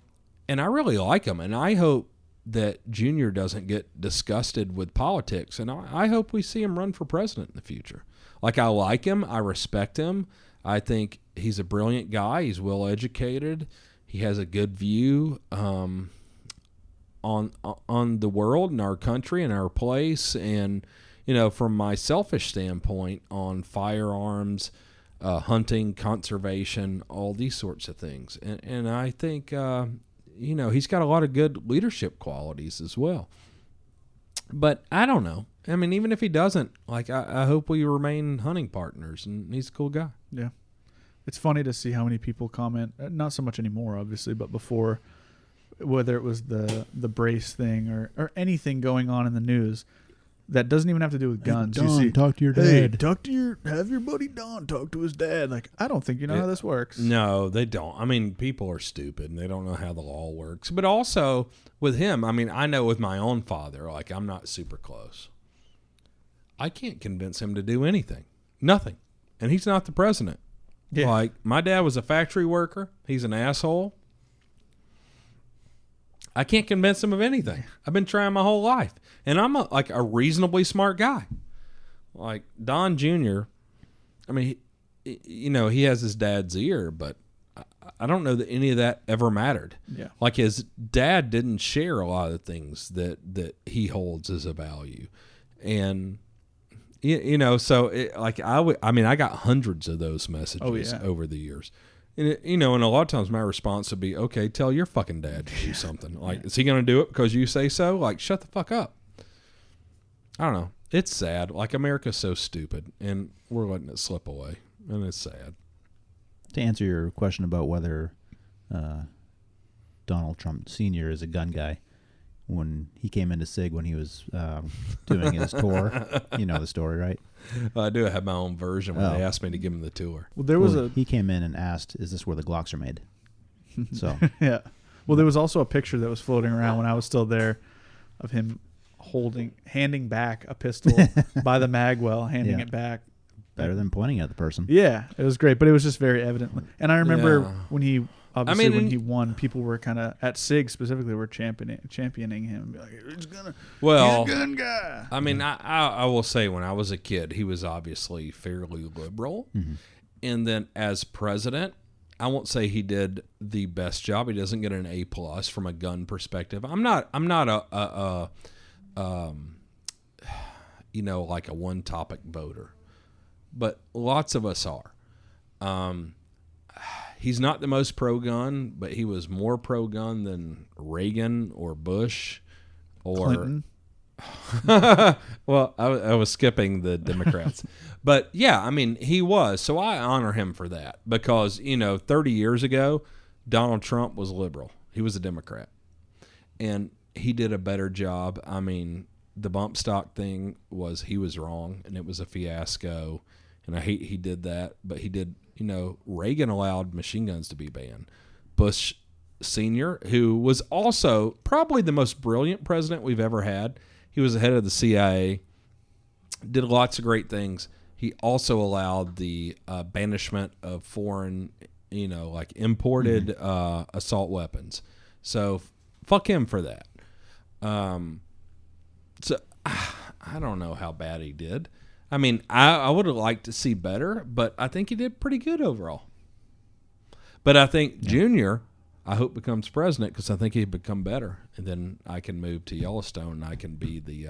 I really like them, and I hope that Junior doesn't get disgusted with politics, and I hope we see him run for president in the future. Like, I like him, I respect him, I think he's a brilliant guy, he's well educated, he has a good view on the world and our country and our place, and from my selfish standpoint on firearms, hunting, conservation, all these sorts of things, and I think he's got a lot of good leadership qualities as well. But I don't know. Even if he doesn't, like, I hope we remain hunting partners, and he's a cool guy. Yeah. It's funny to see how many people comment, not so much anymore, obviously, but before, whether it was the brace thing or anything going on in the news that doesn't even have to do with guns. Hey, Don, you see, talk to your hey, dad. have your buddy Don talk to his dad. Like, I don't think you know how this works. No, they don't. People are stupid, and they don't know how the law works. But also, with him, I know with my own father, like, I'm not super close. I can't convince him to do anything. Nothing. And he's not the president. Yeah. Like, my dad was a factory worker. He's an asshole. I can't convince him of anything. I've been trying my whole life. And I'm a reasonably smart guy. Like, Don Jr., he has his dad's ear, but I don't know that any of that ever mattered. Yeah. Like, his dad didn't share a lot of things that he holds as a value. And, so I got hundreds of those messages over the years. And, and a lot of times my response would be, okay, tell your fucking dad to do something. Like, is he going to do it because you say so? Like, shut the fuck up. I don't know. It's sad. Like, America's so stupid, and we're letting it slip away, and it's sad. To answer your question about whether Donald Trump Sr. is a gun guy, when he came into SIG when he was doing his tour, you know the story, right? I do have my own version when they asked me to give him the tour. Well, he came in and asked, "Is this where the Glocks are made?" So yeah. Well, there was also a picture that was floating around when I was still there of him handing back a pistol by the magwell, handing it back. Better than pointing at the person. Yeah, it was great, but it was just very evident. And I remember when he when he won, people were kind of at SIG specifically were championing him. Be like, he's a gun guy. I mean, I will say when I was a kid, he was obviously fairly liberal, and then as president, I won't say he did the best job. He doesn't get an A+ from a gun perspective. I'm not a like a one topic voter, but lots of us are. He's not the most pro-gun, but he was more pro-gun than Reagan or Bush or Clinton. Well, I was skipping the Democrats. But, yeah, I mean, he was. So I honor him for that because, 30 years ago, Donald Trump was liberal. He was a Democrat. And he did a better job. I mean, the bump stock thing he was wrong, and it was a fiasco. And I hate he did that. But he did, Reagan allowed machine guns to be banned. Bush Sr., who was also probably the most brilliant president we've ever had. He was the head of the CIA, did lots of great things. He also allowed the banishment of foreign, like imported assault weapons. So fuck him for that. So I don't know how bad he did. I mean, I would have liked to see better, but I think he did pretty good overall. But I think Junior, I hope, becomes president because I think he'd become better. And then I can move to Yellowstone and I can be the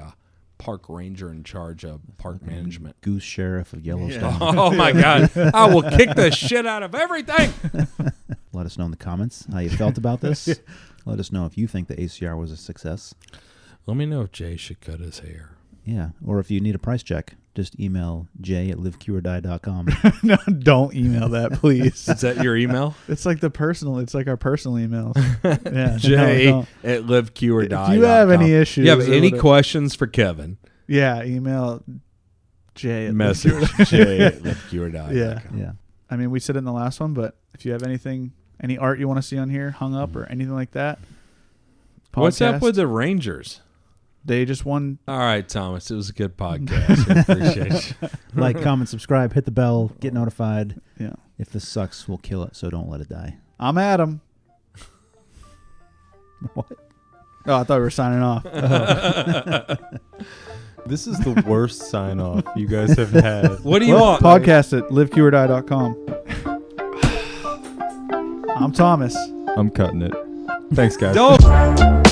park ranger in charge of park management. Goose Sheriff of Yellowstone. Yeah. Oh, my God. I will kick the shit out of everything. Let us know in the comments how you felt about this. Let us know if you think the ACR was a success. Let me know if Jay should cut his hair. Yeah, or if you need a price check, just email jay@liveqordie.com. No, don't email that, please. Is that your email? It's like our personal emails. Yeah, jay@liveqordie.com. If you have any issues. You have any questions for Kevin? Yeah, email Jay. Message jay@liveqordie.com. Yeah. I mean, we said it in the last one, but if you have any art you want to see on here hung up or anything like that. What's up with the Rangers? They just won. All right, Thomas. It was a good podcast. I appreciate you. Like, comment, subscribe, hit the bell, get notified. Yeah. If this sucks, we'll kill it, so don't let it die. I'm Adam. What? Oh, I thought we were signing off. This is the worst sign off you guys have had. What do you want? Podcast at liveqordie.com. I'm Thomas. I'm cutting it. Thanks, guys. Don't.